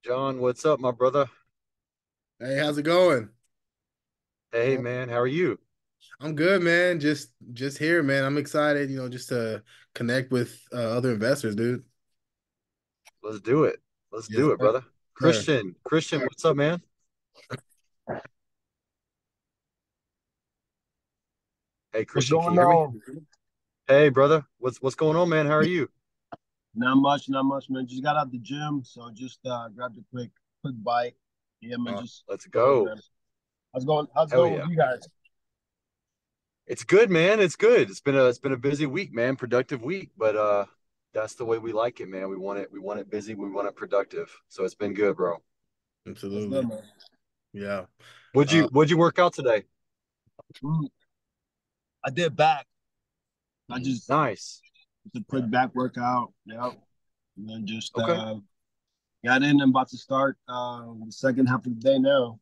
John, what's up, my brother? Hey, how's it going? Hey, man, how are you? I'm good, man. Just here, man. I'm excited, just to connect with other investors, dude. Let's do it. Let's Yes, do it, sir. brother. Sir. Christian, what's up, man? Hey, What's Christian, can going you hear me? on? Hey, brother, what's going on, man? How are you? Not much, man. Just got out the gym, so just grabbed a quick bite. Yeah, man, Uh, just Let's chilling, go. man. How's it Hell going with yeah. you guys? It's good, man. It's good. It's been a busy week, man. Productive week, but that's the way we like it, man. We want it busy, we want it productive. So it's been good, bro. That's good, absolutely. man. Yeah. What'd you Uh, what'd you work out today? Mm, I did back. I just Nice. It's a yeah. quick back workout. Yep. And then just Okay. got in and about to start the second half of the day now.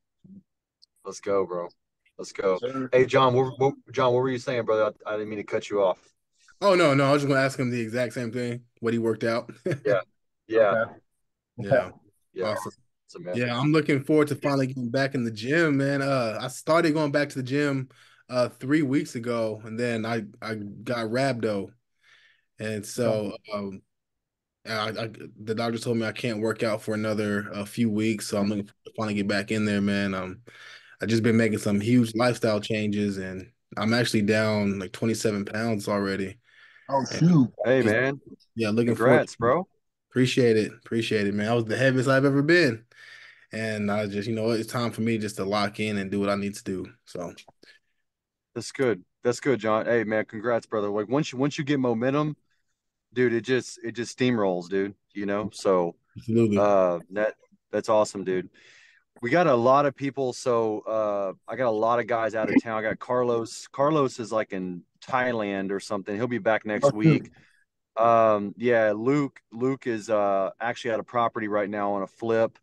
Let's go, bro. Let's Yes, go. sir. Hey, John, John, what were you saying, brother? I didn't mean to cut you off. Oh no, no, I was just gonna ask him the exact same thing, what he worked out. Yeah. Yeah. Okay. Yeah. Yeah. Awesome. Awesome, man. Yeah, I'm looking forward to finally getting back in the gym, man. I started going back to the gym 3 weeks ago, and then I got rhabdo. And Okay. so the doctor told me I can't work out for another few weeks, so I'm looking forward to finally get back in there, man. I just been making some huge lifestyle changes, and I'm actually down like 27 pounds already. Oh And shoot. Hey, just man. yeah, looking forward Congrats, to it. bro. Appreciate it, man. I was the heaviest I've ever been, and I just it's time for me just to lock in and do what I need to do. So That's good. That's good, John. Hey, man. Congrats, brother. Like once you get momentum, dude, it just steamrolls, dude. So absolutely. that that's awesome, dude. We got a lot of people. So I got a lot of guys out of town. I got Carlos. Carlos is like in Thailand or something. He'll be back Oh next shoot. week. Yeah, Luke is actually at a property right now on a flip.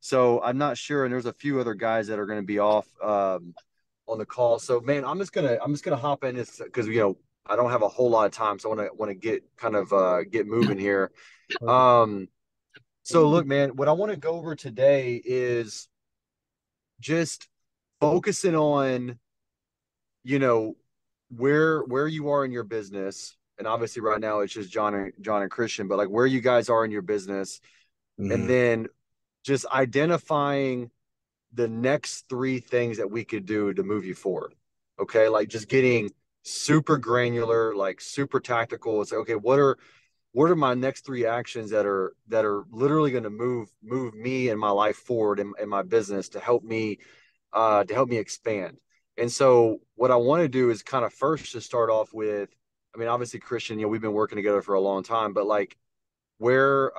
So I'm not sure, and there's a few other guys that are going to be off on the call. So man, I'm just gonna hop in this because I don't have a whole lot of time, so I want to get kind of get moving here. Um, so look, man, what I want to go over today is just focusing on you know where you are in your business, and obviously right now it's just John and Christian, but like where you guys are in your business, and Hmm. then just identifying the next three things that we could do to move you forward. Okay. Like just getting super granular, like super tactical. It's like, okay, what are my next three actions that are literally going to move me and my life forward in my business to help me expand. And so what I want to do is kind of first to start off with, I mean, obviously Christian, we've been working together for a long time, but like where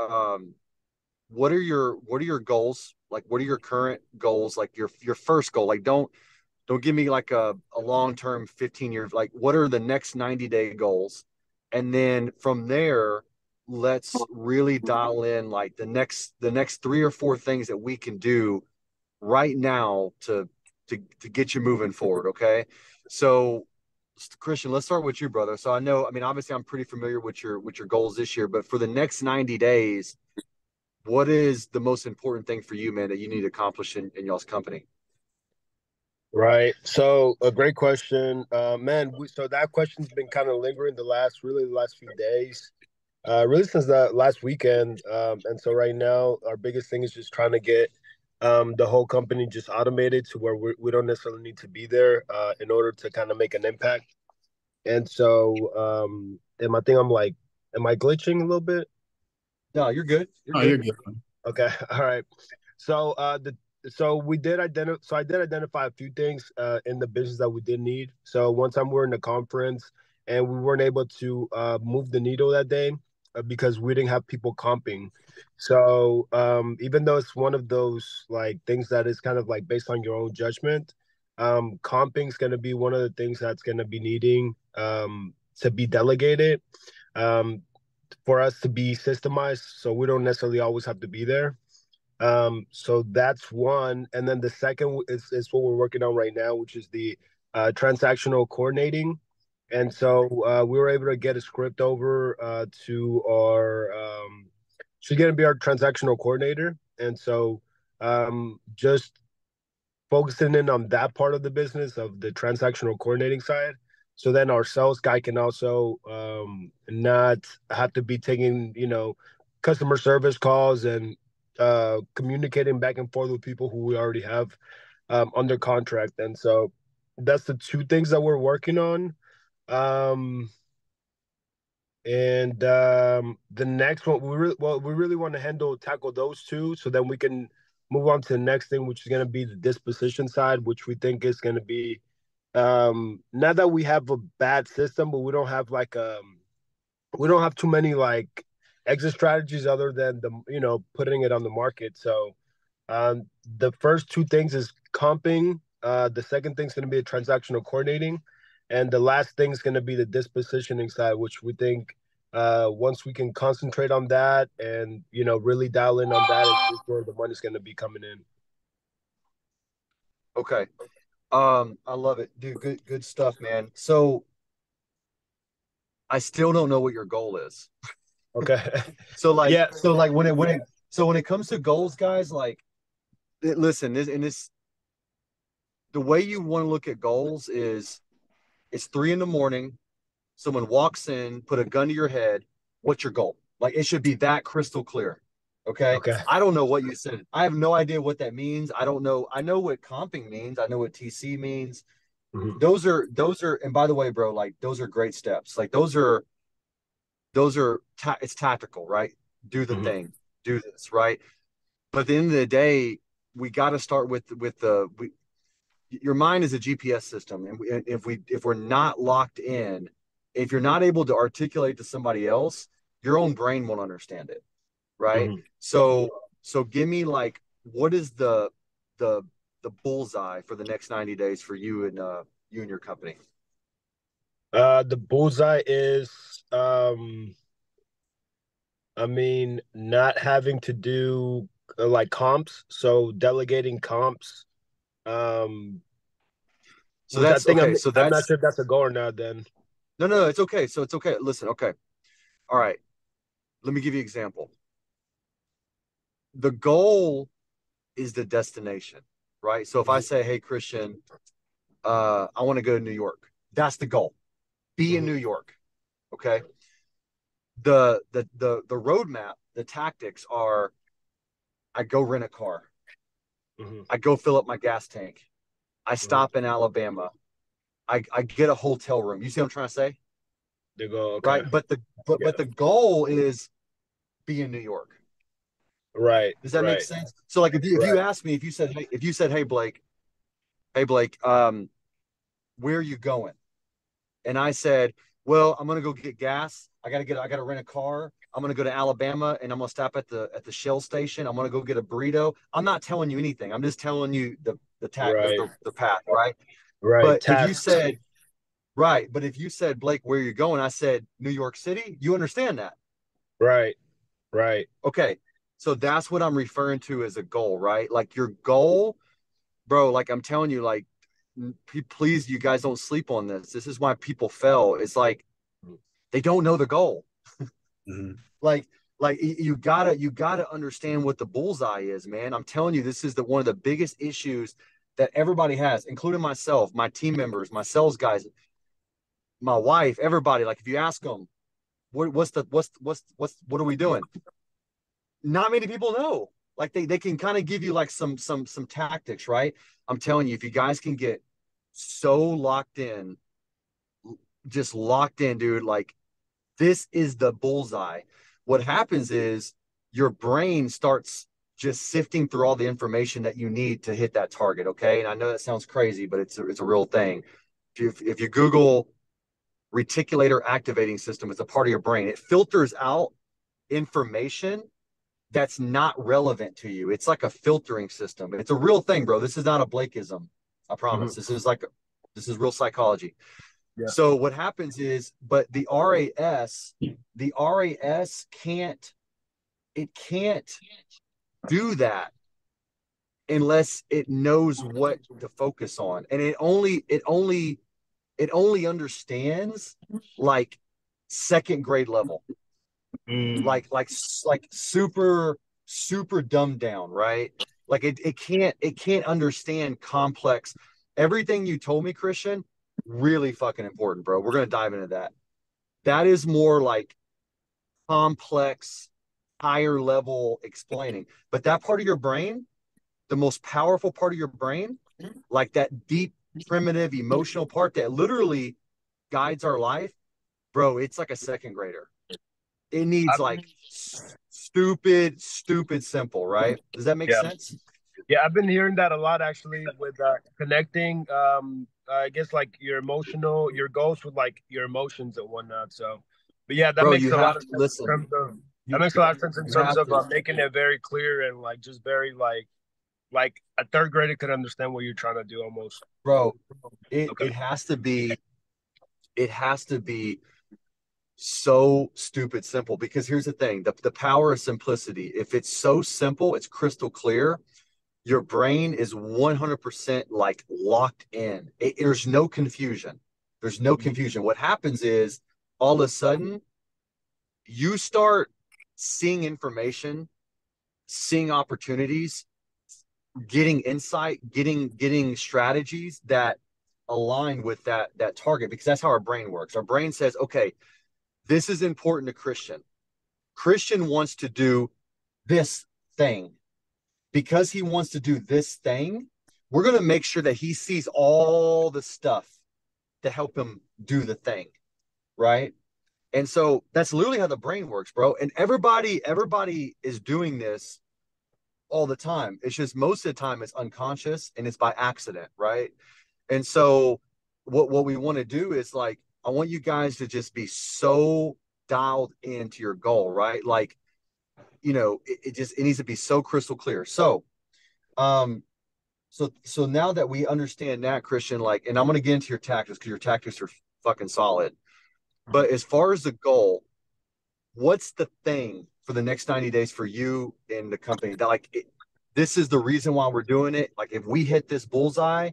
what are your goals? Like what are your current goals? Like your first goal. Like don't give me like a long-term 15-year, like what are the next 90-day goals? And then from there, let's really dial in like the next three or four things that we can do right now to get you moving forward. Okay. So Christian, let's start with you, brother. So I mean, obviously I'm pretty familiar with your goals this year, but for the next 90 days, what is the most important thing for you, man, that you need to accomplish in y'all's company? Right. So a great question, man. So that question's been kind of lingering the last few days, really since the last weekend. And so right now, our biggest thing is just trying to get the whole company just automated to where we don't necessarily need to be there in order to kind of make an impact. And so, and I think am I glitching a little bit? No, you're good. You're Oh, you're good. good. Okay. All right. So I did identify a few things in the business that we did need. So one time we were in a conference and we weren't able to move the needle that day because we didn't have people comping. So even though it's one of those like things that is kind of like based on your own judgment, comping is going to be one of the things that's going to be needing to be delegated. Um, for us to be systemized, so we don't necessarily always have to be there. So that's one, and then the second is what we're working on right now, which is the transactional coordinating. And so we were able to get a script over to our she's going to be our transactional coordinator. And so just focusing in on that part of the business of the transactional coordinating side. So then our sales guy can also not have to be taking, customer service calls and communicating back and forth with people who we already have under contract. And so that's the two things that we're working on. Um, and the next one, we really want to tackle those two, so then we can move on to the next thing, which is going to be the disposition side, which we think is going to be not that we have a bad system, but we don't have too many like exit strategies other than putting it on the market. So the first two things is comping. The second thing's going to be a transactional coordinating, and the last thing's going to be the dispositioning side, which we think once we can concentrate on that and really dial in on that, is where the money's going to be coming in. Okay. I love it, dude. Good stuff, man. So I still don't know what your goal is. Okay. So like, Yeah. so like when it comes to goals, guys, like, listen, the way you want to look at goals is it's 3 a.m. Someone walks in, put a gun to your head. What's your goal? Like it should be that crystal clear. Okay. Okay. I don't know what you said. I have no idea what that means. I don't know. I know what comping means. I know what TC means. Mm-hmm. Those are, and by the way, bro, like those are great steps. Like it's tactical, right? Do the Mm-hmm. thing, do this, right? But at the end of the day, we got to start with your mind is a GPS system, and if we're not locked in, if you're not able to articulate to somebody else, your own brain won't understand it, right? Mm-hmm. So give me like what is the the bullseye for the next 90 days for you and your company? The bullseye is, not having to do like comps, so delegating comps. Um, So which I that's think okay. So I'm not that's sure if that's a goal or not. Then no, it's okay. So it's okay. Listen, okay. All right. Let me give you an example. The goal is the destination, right? So if I say, hey, Christian, I want to go to New York, that's the goal. Be in mm-hmm. New York. Okay. The roadmap, the tactics are I go rent a car. Mm-hmm. I go fill up my gas tank. I Mm-hmm. stop in Alabama. I get a hotel room. You see what I'm trying to say? They go okay, Right. yeah, But the goal is be in New York. right, Does that make right, sense? So like if right, you ask me, if you said, hey Blake, where are you going? And I said, well, I'm gonna go get gas. I gotta rent a car. I'm gonna go to Alabama and I'm gonna stop at the Shell station. I'm gonna go get a burrito. I'm not telling you anything. I'm just telling you right, the path, right? right. But if you Tasks, said right, but if you said Blake, where are you going? I said New York City. You understand that? right, right. Okay. So that's what I'm referring to as a goal, right? Like your goal, bro, like I'm telling you, like please, you guys don't sleep on this. This is why people fail. It's like they don't know the goal. Mm-hmm. like you gotta understand what the bullseye is, man. I'm telling you, this is the one of the biggest issues that everybody has, including myself, my team members, my sales guys, my wife, everybody. Like if you ask them, what are we doing? Not many people know. Like they can kind of give you like some tactics, right? I'm telling you, if you guys can get so locked in, just locked in, dude, like this is the bullseye. What happens is your brain starts just sifting through all the information that you need to hit that target. Okay. And I know that sounds crazy, but it's a real thing. If you Google reticulator activating system, it's a part of your brain. It filters out information that's not relevant to you. It's like a filtering system. It's a real thing, bro. This is not a Blakeism. I promise. Mm-hmm. This is real psychology. Yeah. So what happens is, but the RAS can't do that unless it knows what to focus on. And it only understands like second grade level, Mm. like super. super dumbed down, right? Like it can't understand complex. Everything you told me, Christian, really fucking important, bro. We're gonna dive into that. That is more like complex, higher level explaining. But that part of your brain, the most powerful part of your brain, like that deep, primitive, emotional part that literally guides our life, bro, it's like a second grader. It needs I've, like stupid simple, right? Does that make yeah, sense? yeah, I've been hearing that a lot actually with connecting. I guess like your goals with like your emotions and whatnot. So, but yeah, that Bro, makes you a lot have of to sense in listen. terms of that You makes a lot of sense in you terms have of to, making it very clear and like just very like a third grader could understand what you're trying to do almost. bro, it Okay. it has to be it has to be so stupid simple because here's the thing, the power of simplicity. If it's so simple, it's crystal clear, your brain is 100% like locked in. There's no confusion. There's no confusion. What happens is all of a sudden you start seeing information, seeing opportunities, getting insight, getting strategies that align with that target because that's how our brain works. Our brain says, okay, this is important to Christian. Christian wants to do this thing. Because he wants to do this thing, we're going to make sure that he sees all the stuff to help him do the thing, right? And so that's literally how the brain works, bro. And everybody is doing this all the time. It's just most of the time it's unconscious and it's by accident, right? And so what we want to do is like I want you guys to just be so dialed into your goal, right? Like, it needs to be so crystal clear. Um so now that we understand that, Christian, like, and I'm gonna get into your tactics because your tactics are fucking solid. But as far as the goal, what's the thing for the next 90 days for you in the company that this is the reason why we're doing it? Like if we hit this bullseye,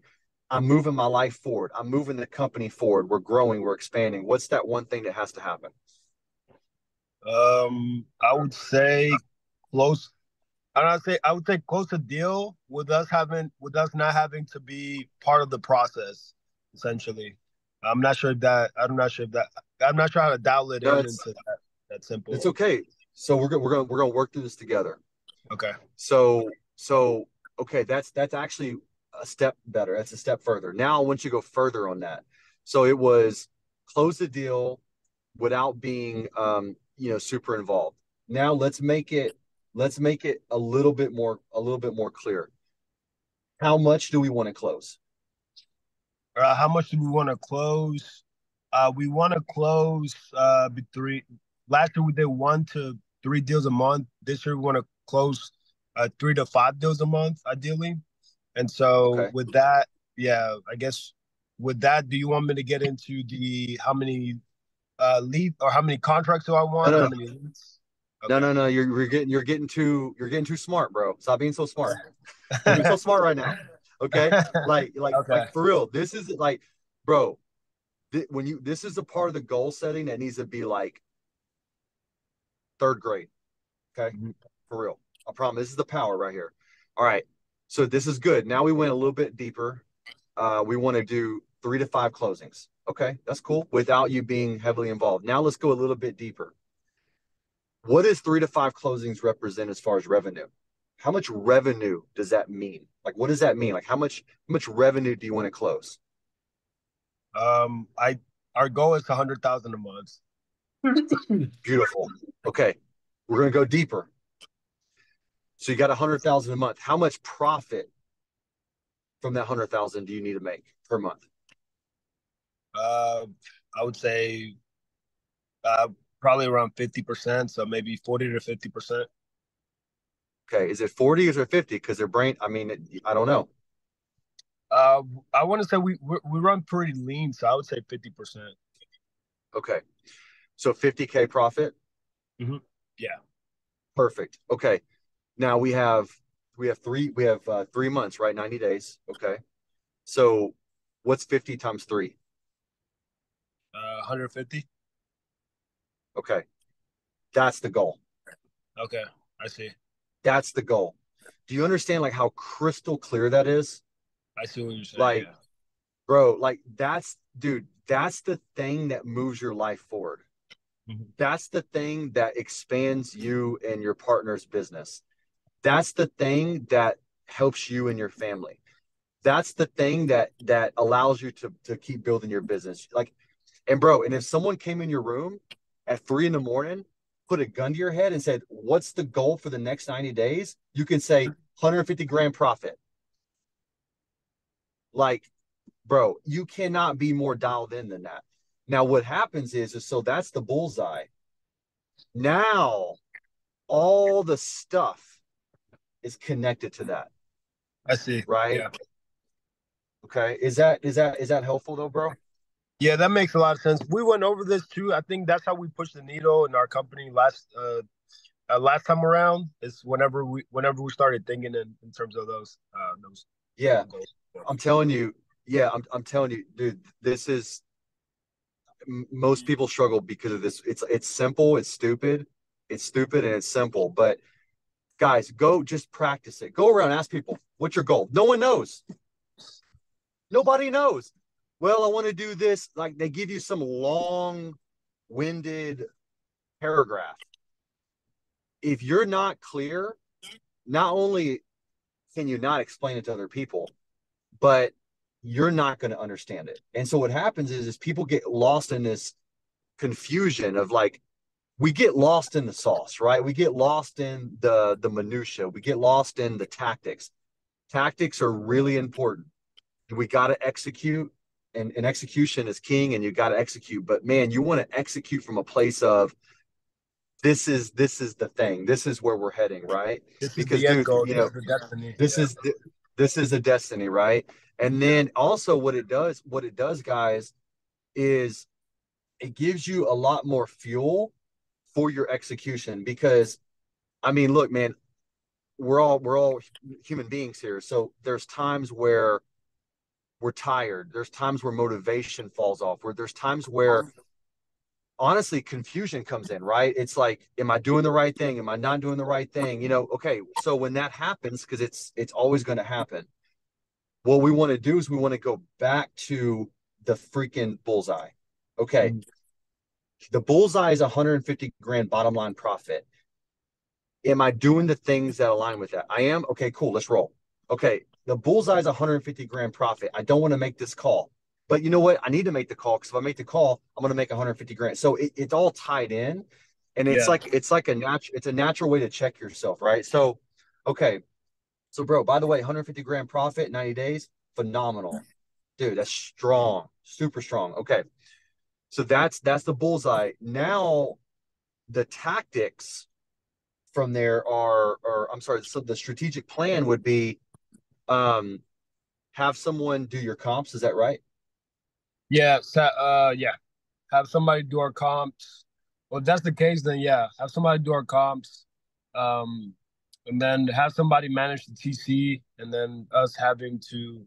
I'm moving my life forward. I'm moving the company forward. We're growing, we're expanding. What's that one thing that has to happen? I would say close. I would say close a deal with us not having to be part of the process, essentially. I'm not sure if that I'm not trying to dial it No, in it's into that it's simple. okay. So we're gonna work through this together. Okay. So okay, that's actually a step better. That's a step further. Now I want you to go further on that. So it was close the deal without being super involved. Now let's make it a little bit more clear. How much do we want to close? How much do we want to close? We want to close three. Last year we did 1 to 3 deals a month. This year we want to close 3 to 5 deals a month, ideally. And so Okay. with that, yeah, I guess with that, do you want me to get into the how many lead or how many contracts do I No, want? no, How no, many leads? no, Okay. no, no. You're getting too smart, bro. Stop being so smart. You're being so smart right now. Okay. Like Okay. for real. This is like, bro, this is a part of the goal setting that needs to be like third grade. Okay. Mhm. For real. I promise. This is the power right here. All right. So this is good. Now we went a little bit deeper. We want to do 3 to 5 closings. Okay. That's cool without you being heavily involved. Now let's go a little bit deeper. What does 3 to 5 closings represent as far as revenue? How much revenue does that mean? Like, what does that mean? Like, how much revenue do you want to close? I our goal is 100,000 a month. Beautiful. Okay. We're going to go deeper. So you got 100,000 a month. How much profit from that 100,000 do you need to make per month? Uh, I would say uh, probably around 50%, so maybe 40 to 50%. Okay. Is it 40 or is it 50? Because their brain, I mean, I don't know. Uh, I want to say we run pretty lean, so I would say 50%. Okay. So 50K profit. Hmm. Yeah. Perfect. Okay. Now we have 3 months, right? 90 days. Okay. So what's 50 times 3? 150. Okay. That's the goal. Okay, I see. That's the goal. Do you understand like how crystal clear that is? I see what you're saying. Like, Yeah. bro, like that's the thing that moves your life forward. Mhm. That's the thing that expands you and your partner's business. That's the thing that helps you and your family. That's the thing that allows you to keep building your business. Like, and bro, and if someone came in your room at 3 in the morning, put a gun to your head and said, "What's the goal for the next 90 days?" You can say 150 grand profit. Like, bro, you cannot be more dialed in than that. Now, what happens is so that's the bullseye. Now, all the stuff is connected to that, I see. right? Yeah. Okay. Is that helpful though, bro? Yeah, that makes a lot of sense. We went over this too. I think that's how we pushed the needle in our company last time around. Is whenever we started thinking in terms of those Yeah. goals. I'm telling you, yeah, I'm telling you, dude, this is most people struggle because of this. It's simple, it's stupid and it's simple. But guys, go just practice it. Go around, ask people, what's your goal? No one knows. Nobody knows. Well, I want to do this. Like they give you some long-winded paragraph. If you're not clear, not only can you not explain it to other people, but you're not going to understand it. And so what happens is people get lost in this confusion of like we get lost in the sauce, right? We get lost in the minutia. We get lost in the tactics. Tactics are really important. We got to execute, and execution is king, and you got to execute. But man, you want to execute from a place of this is the thing. This is where we're heading, right? This is Because the end dude, goal. This is the destiny. this Yeah. is the, this is a destiny, right? And then also what it does, guys, is it gives you a lot more fuel for your execution because I mean, look, man, we're all human beings here. So there's times where we're tired. There's times where motivation falls off. Where there's times where honestly confusion comes in, right? It's like, am I doing the right thing? Am I not doing the right thing? Okay. So when that happens, because it's always going to happen, what we want to do is we want to go back to the freaking bullseye. Okay. Mhm. The bullseye is 150 grand bottom line profit. Am I doing the things that align with that? I am. Okay, cool. Let's roll. Okay. The bullseye is 150 grand profit. I don't want to make this call, but you know what? I need to make the call because if I make the call, I'm going to make 150 grand. So it's all tied in, and it's Yeah. like it's a natural way to check yourself, right? So, okay. So, bro, by the way, 150 grand profit, 90 days, phenomenal, dude. That's strong, super strong. Okay. So that's the bullseye. Now the tactics from there are, or I'm sorry, so the strategic plan would be um have someone do your comps, is that right? Yeah. Yeah. Have somebody do our comps. Well, if that's the case, then yeah, have somebody do our comps, um, and then have somebody manage the TC, and then us having to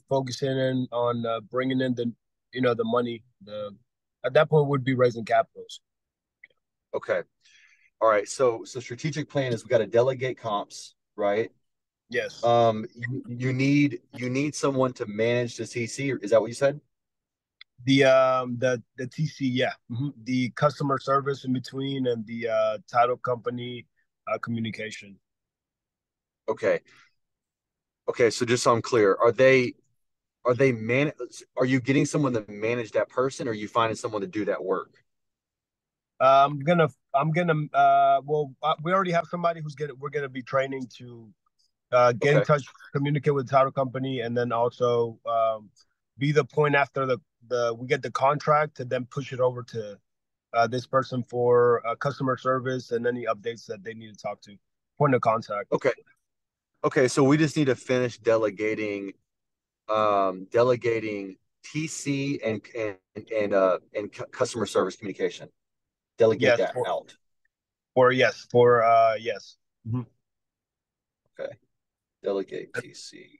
focus in on bringing in the money. The At that point would be raising capitals. Okay. All right. So strategic plan is we got to delegate comps, right? Yes. You need someone to manage the TC. Is that what you said? The TC, yeah. The customer service in between and the title company communication. Okay. Okay. So just so I'm clear, are you getting someone to manage that person, or are you finding someone to do that work? We already have somebody we're gonna be training to get in Okay. touch, communicate with the title company, and then also be the point after the we get the contract to then push it over to this person for customer service and any updates that they need to talk to. Point of contact. Okay. Okay. So we just need to finish delegating TC and customer service communication. Delegate Yes, that out. yes. Mhm. Okay. Delegate TC, Yeah.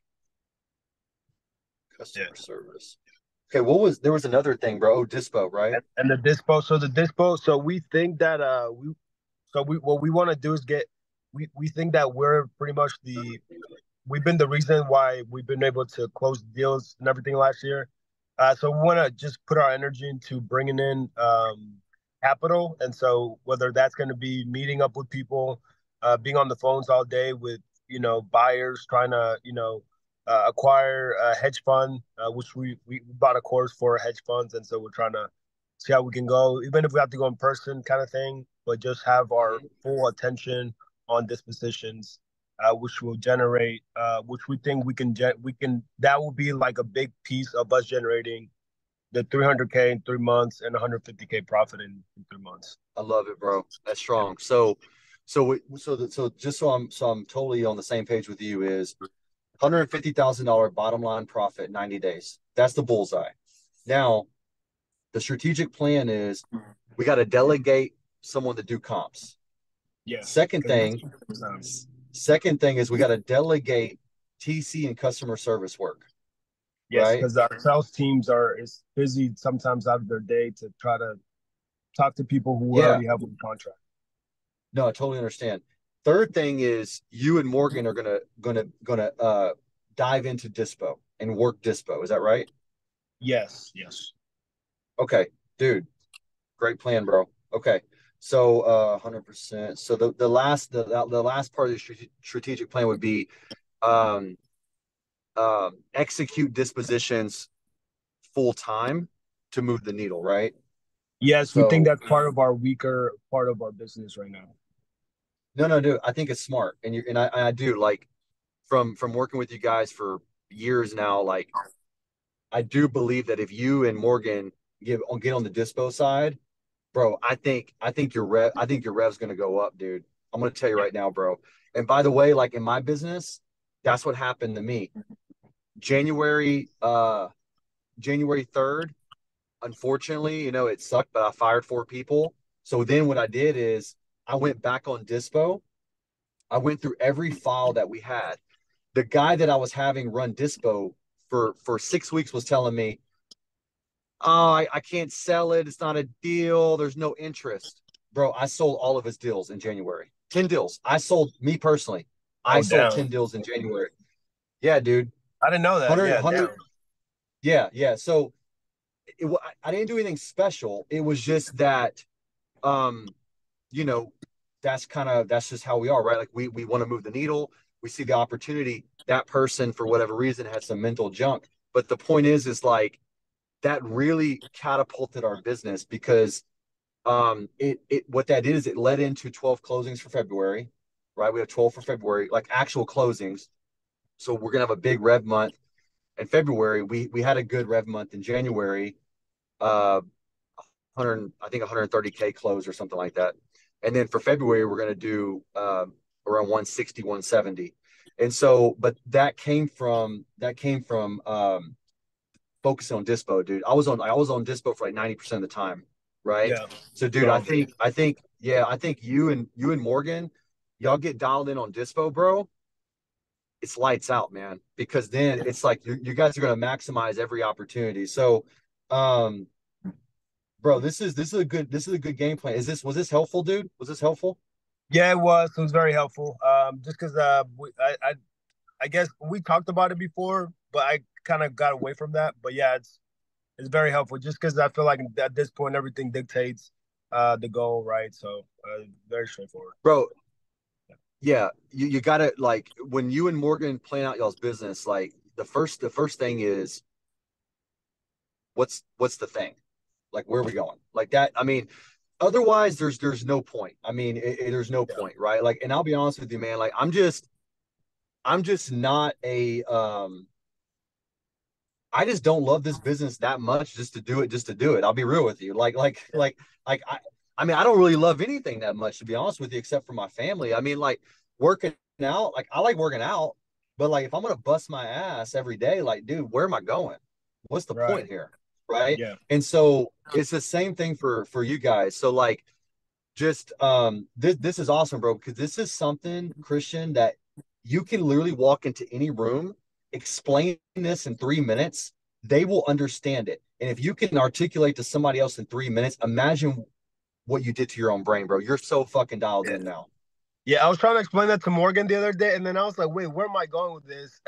customer service. Okay, there was another thing, bro. Oh, Dispo, right? And the dispo. So we think that we so we what we want to do is we think that we're pretty much we've been the reason why we've been able to close deals and everything last year. So we want to just put our energy into bringing in capital, and so whether that's going to be meeting up with people, being on the phones all day with buyers trying to acquire a hedge fund, which we bought a course for hedge funds, and so we're trying to see how we can go, even if we have to go in person, kind of thing, but just have our full attention on dispositions, which will generate, which we think that will be like a big piece of us generating the 300K in 3 months and 150K profit in 3 months. I love it, bro. That's strong. So just so I'm totally on the same page with you is $150,000 bottom line profit 90 days. That's the bullseye. Now, the strategic plan is we got to delegate someone to do comps. Yeah. Second thing is we got to delegate TC and customer service work. Yes, right? because our sales teams is busy sometimes out of their day to try to talk to people who already have a contract. No, I totally understand. Third thing is you and Morgan are gonna dive into dispo and work dispo. Is that right? Yes. Okay, dude. Great plan, bro. Okay. So 100%. So the last part of the strategic plan would be execute dispositions full time to move the needle, right? Yes, we think that's part of our weaker part of our business right now. No, dude. I think it's smart, and I do, like, from working with you guys for years now. Like, I do believe that if you and Morgan get on the dispo side, bro, I think your rev's gonna go up, dude. I'm gonna tell you right now, bro. And by the way, like in my business, that's what happened to me. January 3rd, unfortunately, it sucked, but I fired 4 people. So then what I did is I went back on dispo. I went through every file that we had. The guy that I was having run dispo for 6 weeks was telling me, oh, I can't sell it. It's not a deal. There's no interest. Bro, I sold all of his deals in January. 10 deals. I sold, me personally. I sold 10 deals in January. Yeah, dude. I didn't know that. 100. Yeah. So I didn't do anything special. It was just that, you know, that's just how we are, right? Like we want to move the needle. We see the opportunity. That person, for whatever reason, has some mental junk. But the point is like, that really catapulted our business because what that is, it led into 12 closings for February, right? We have 12 for February, like actual closings. So we're gonna have a big rev month in February. We had a good rev month in January, 130K close or something like that. And then for February, we're gonna do around 160, 170. And so, but that came from focusing on dispo, dude. I was on dispo for like 90% of the time, right? Yeah. So, dude, I think you and Morgan, y'all get dialed in on dispo, bro. It's lights out, man. Because then it's like you guys are gonna maximize every opportunity. So, bro, this is a good game plan. Was this helpful, dude? Was this helpful? Yeah, it was very helpful. Just because I guess we talked about it before, but I kind of got away from that. But yeah, it's very helpful just because I feel like at this point everything dictates the goal, right? So very straightforward, bro. Yeah, you gotta, like, when you and Morgan plan out y'all's business, like the first thing is what's the thing, like where are we going, like that. I mean, otherwise there's no point. I mean, there's no point, right? Like, and I'll be honest with you, man. Like, I'm just not a I just don't love this business that much just to do it. I'll be real with you. I mean, I don't really love anything that much, to be honest with you, except for my family. I mean, like, working out, like, I like working out, but like if I'm gonna bust my ass every day, like, dude, where am I going? What's the point here? Right. Yeah. And so it's the same thing for you guys. So like, just this is awesome, bro, because this is something, Christian, that you can literally walk into any room, explain this in 3 minutes, they will understand it. And if you can articulate to somebody else in 3 minutes, imagine what you did to your own brain, bro. You're so fucking dialed in now. Yeah, I was trying to explain that to Morgan the other day, and then I was like, wait, where am I going with this?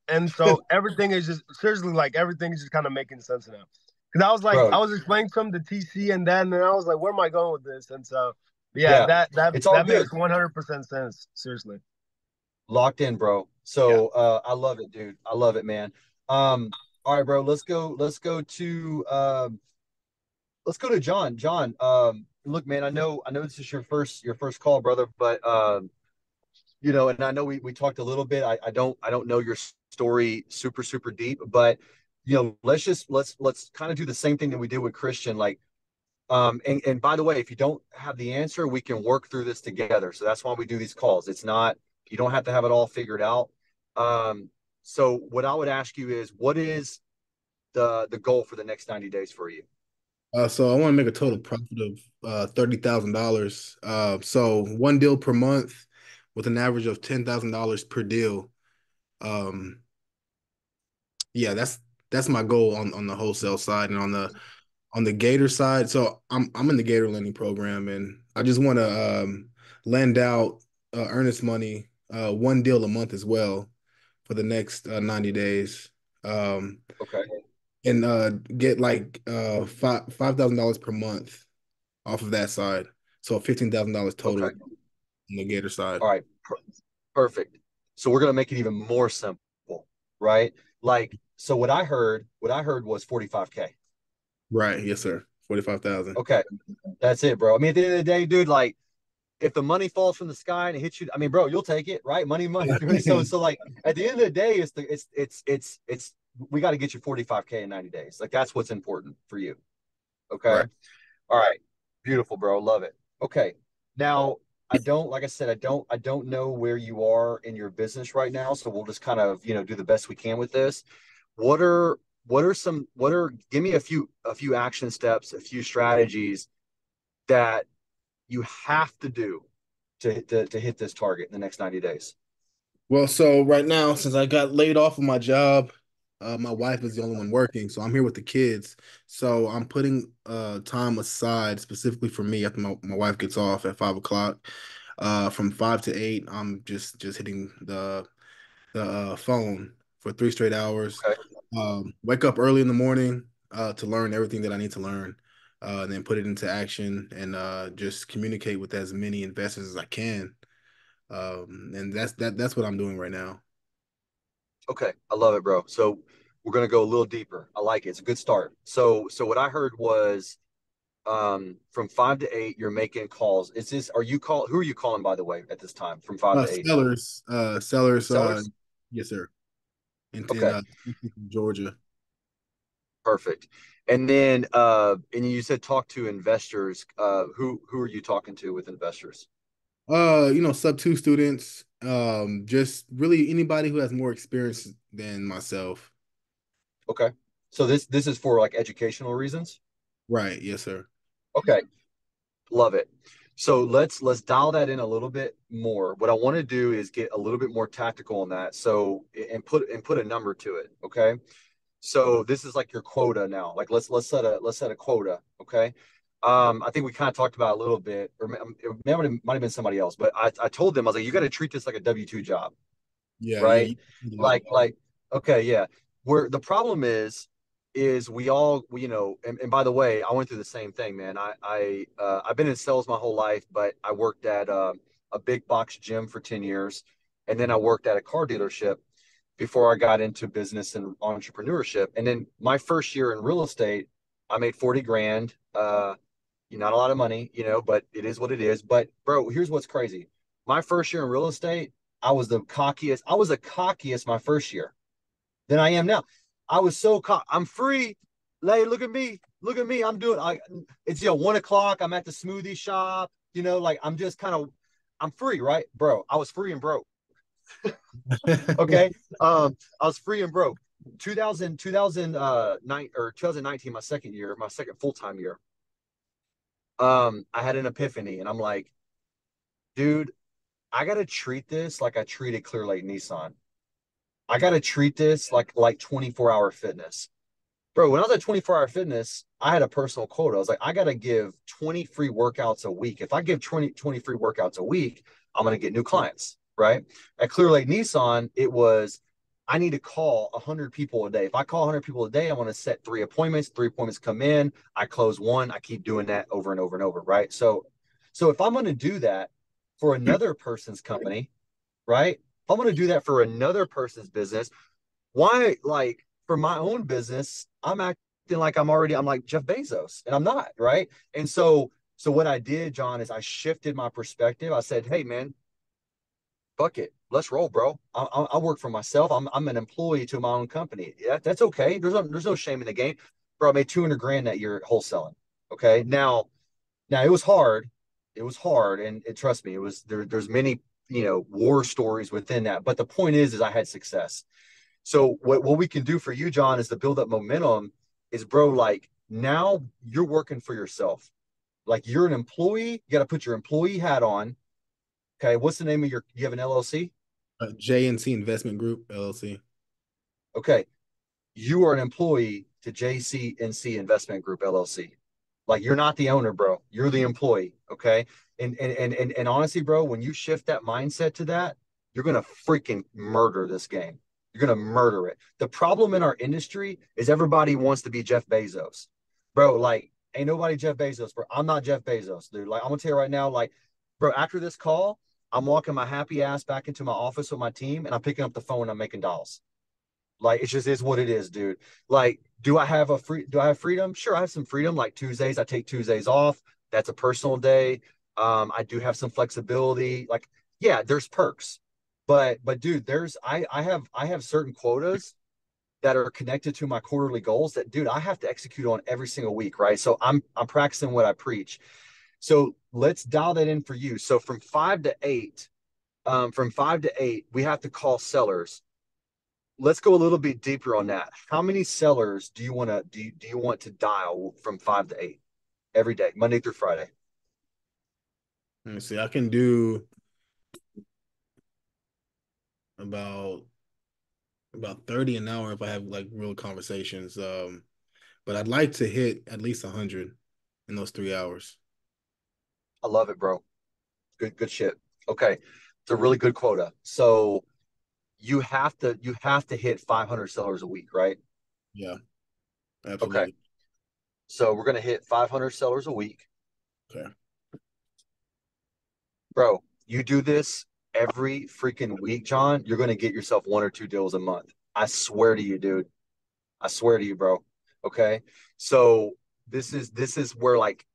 And so everything is just seriously like everything is just kind of making sense now. Because I was like, Bro, I was explaining some to TC, and then I was like, where am I going with this? And so yeah, yeah, that that it's all that good. makes 100% sense. Seriously. Locked in, bro. Yeah. So I love it, dude. I love it, man. All right, bro. Let's go to John. John, look, man, I know this is your first call, brother, but and I know we talked a little bit. I don't know your story super deep, but let's kind of do the same thing that we did with Christian. Like, and by the way, if you don't have the answer, we can work through this together. So that's why we do these calls. It's not, you don't have to have it all figured out. Um, so what I would ask you is, what is the goal for the next 90 days for you? So I want to make a total profit of $30,000. So one deal per month with an average of $10,000 per deal. Um, yeah, that's my goal on the wholesale side and on the Gator side. So I'm in the Gator lending program, and I just want to lend out earnest money, one deal a month as well for the next 90 days. Um, Okay. and get like $5,000 per month off of that side. So $15,000 total Okay. on the Gator side. All right. Perfect. So we're gonna make it even more simple, right? Like, so what I heard was 45K. Right. Yes, sir. 45,000. Okay. That's it, bro. I mean, at the end of the day, dude, like, if the money falls from the sky and it hits you, I mean, bro, you'll take it, right? Money. So like at the end of the day, it's we got to get you 45K in 90 days. Like that's what's important for you. Okay. Right. All right. Beautiful, bro. Love it. Okay. Now, like I said, I don't know where you are in your business right now. So we'll just kind of, do the best we can with this. What are, give me a few action steps, a few strategies that you have to do to hit this target in the next 90 days. Well, so right now, since I got laid off of my job, my wife is the only one working, so I'm here with the kids. So I'm putting time aside specifically for me after my wife gets off at 5 o'clock. From 5 to 8, I'm just hitting the phone for 3 straight hours. Okay. Wake up early in the morning to learn everything that I need to learn, and then put it into action and just communicate with as many investors as I can. And that's what I'm doing right now. Okay. I love it, bro. So we're gonna go a little deeper. I like it. It's a good start. So what I heard was from 5 to 8, you're making calls. Who are you calling, by the way, at this time from 5 to 8? Sellers, Sellers? yes, sir. In Okay, Georgia. perfect. And you said talk to investors. Who are you talking to with investors? Sub 2 students, just really anybody who has more experience than myself. Okay. So this is for like educational reasons? Right, yes, sir. Okay. Love it. So let's dial that in a little bit more. What I want to do is get a little bit more tactical on that. So and put a number to it. Okay. So this is like your quota now. Like let's set a quota. Okay. I think we kind of talked about it a little bit, or it might have been somebody else, but I told them, I was like, you got to treat this like a W-2 job, Yeah, right? you do that. Like, okay, yeah. Where the problem is we all, and by the way, I went through the same thing, man. I've been in sales my whole life, but I worked at a big box gym for 10 years, and then I worked at a car dealership before I got into business and entrepreneurship. And then my first year in real estate, I made 40 grand. Not a lot of money, but it is what it is. But bro, here's what's crazy. My first year in real estate, I was the cockiest. I was the cockiest my first year than I am now. I was so I'm free. Hey, look at me. Look at me. It's 1 o'clock. I'm at the smoothie shop. Like I'm free, right? Bro, I was free and broke. Okay. I was free and broke. 2009 or 2019, my second full-time year. I had an epiphany and I'm like, dude, I gotta treat this like I treated Clear Lake Nissan. I gotta treat this like 24-hour fitness. Bro, when I was at 24-hour fitness, I had a personal quota. I was like, I got to give 20 free workouts a week. If I give 20 free workouts a week, I'm going to get new clients, right? At Clear Lake Nissan, it was, I need to call 100 people a day. If I call 100 people a day, I want to set 3 appointments. 3 appointments come in, I close one, I keep doing that over and over and over, right? So if I'm going to do that for another person's company, right? If I'm going to do that for another person's business, why, like, for my own business, I'm acting like I'm like Jeff Bezos, and I'm not, right? And so what I did, John, is I shifted my perspective. I said, hey man, fuck it, let's roll, bro. I work for myself. I'm an employee to my own company. Yeah, that's okay. There's no shame in the game, bro. I made 200 grand that year wholesaling. Okay, now it was hard. It was hard, and trust me, it was there's many, war stories within that. But the point is I had success. So what we can do for you, John, is to build up momentum. Is, bro, like, now you're working for yourself. Like, you're an employee. You got to put your employee hat on. Okay, what's the name of your? You have an LLC. JNC Investment Group LLC. Okay, you are an employee to JCNC Investment Group LLC. Like, you're not the owner, bro. You're the employee. Okay. And honestly, bro, when you shift that mindset to that, you're gonna freaking murder this game. You're gonna murder it. The problem in our industry is everybody wants to be Jeff Bezos. Bro, like, ain't nobody Jeff Bezos, bro. I'm not Jeff Bezos, dude. Like, I'm gonna tell you right now, like, bro, after this call, I'm walking my happy ass back into my office with my team and I'm picking up the phone and I'm making dials. Like, it just is what it is, dude. Like, do I have freedom? Sure, I have some freedom. Like Tuesdays, I take Tuesdays off. That's a personal day. I do have some flexibility. Like, yeah, there's perks. But dude, I have certain quotas that are connected to my quarterly goals that, dude, I have to execute on every single week, right? So I'm practicing what I preach. So let's dial that in for you. So from 5 to 8, we have to call sellers. Let's go a little bit deeper on that. How many sellers do you want to dial from 5 to 8 every day, Monday through Friday? Let me see. I can do about 30 an hour if I have like real conversations. But I'd like to hit at least 100 in those 3 hours. I love it, bro. Good shit. Okay, it's a really good quota. So you have to hit 500 sellers a week, right? Yeah, Okay, absolutely. so we're gonna hit 500 sellers a week, Okay. bro. You do this every freaking week, John. You're gonna get yourself 1 or 2 deals a month. I swear to you, dude. I swear to you, bro. Okay. So this is where, like,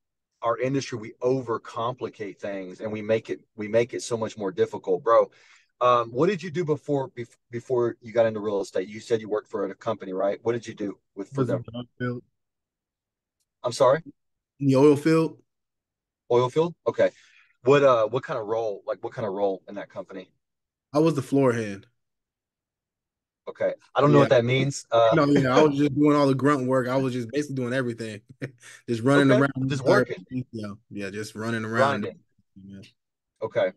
our industry, we overcomplicate things and we make it so much more difficult, bro. What did you do before you got into real estate? You said you worked for a company, right? What did you do with for Was in them? the oil field. I'm sorry, In the oil field, oil field. Okay. What kind of role in that company? I was the floor hand. Okay. I don't know Yeah. what that means. No, yeah, I was just doing all the grunt work. I was just basically doing everything. Just running Okay. around the Just entire working, yeah, just running around. grinding. Yeah. Okay.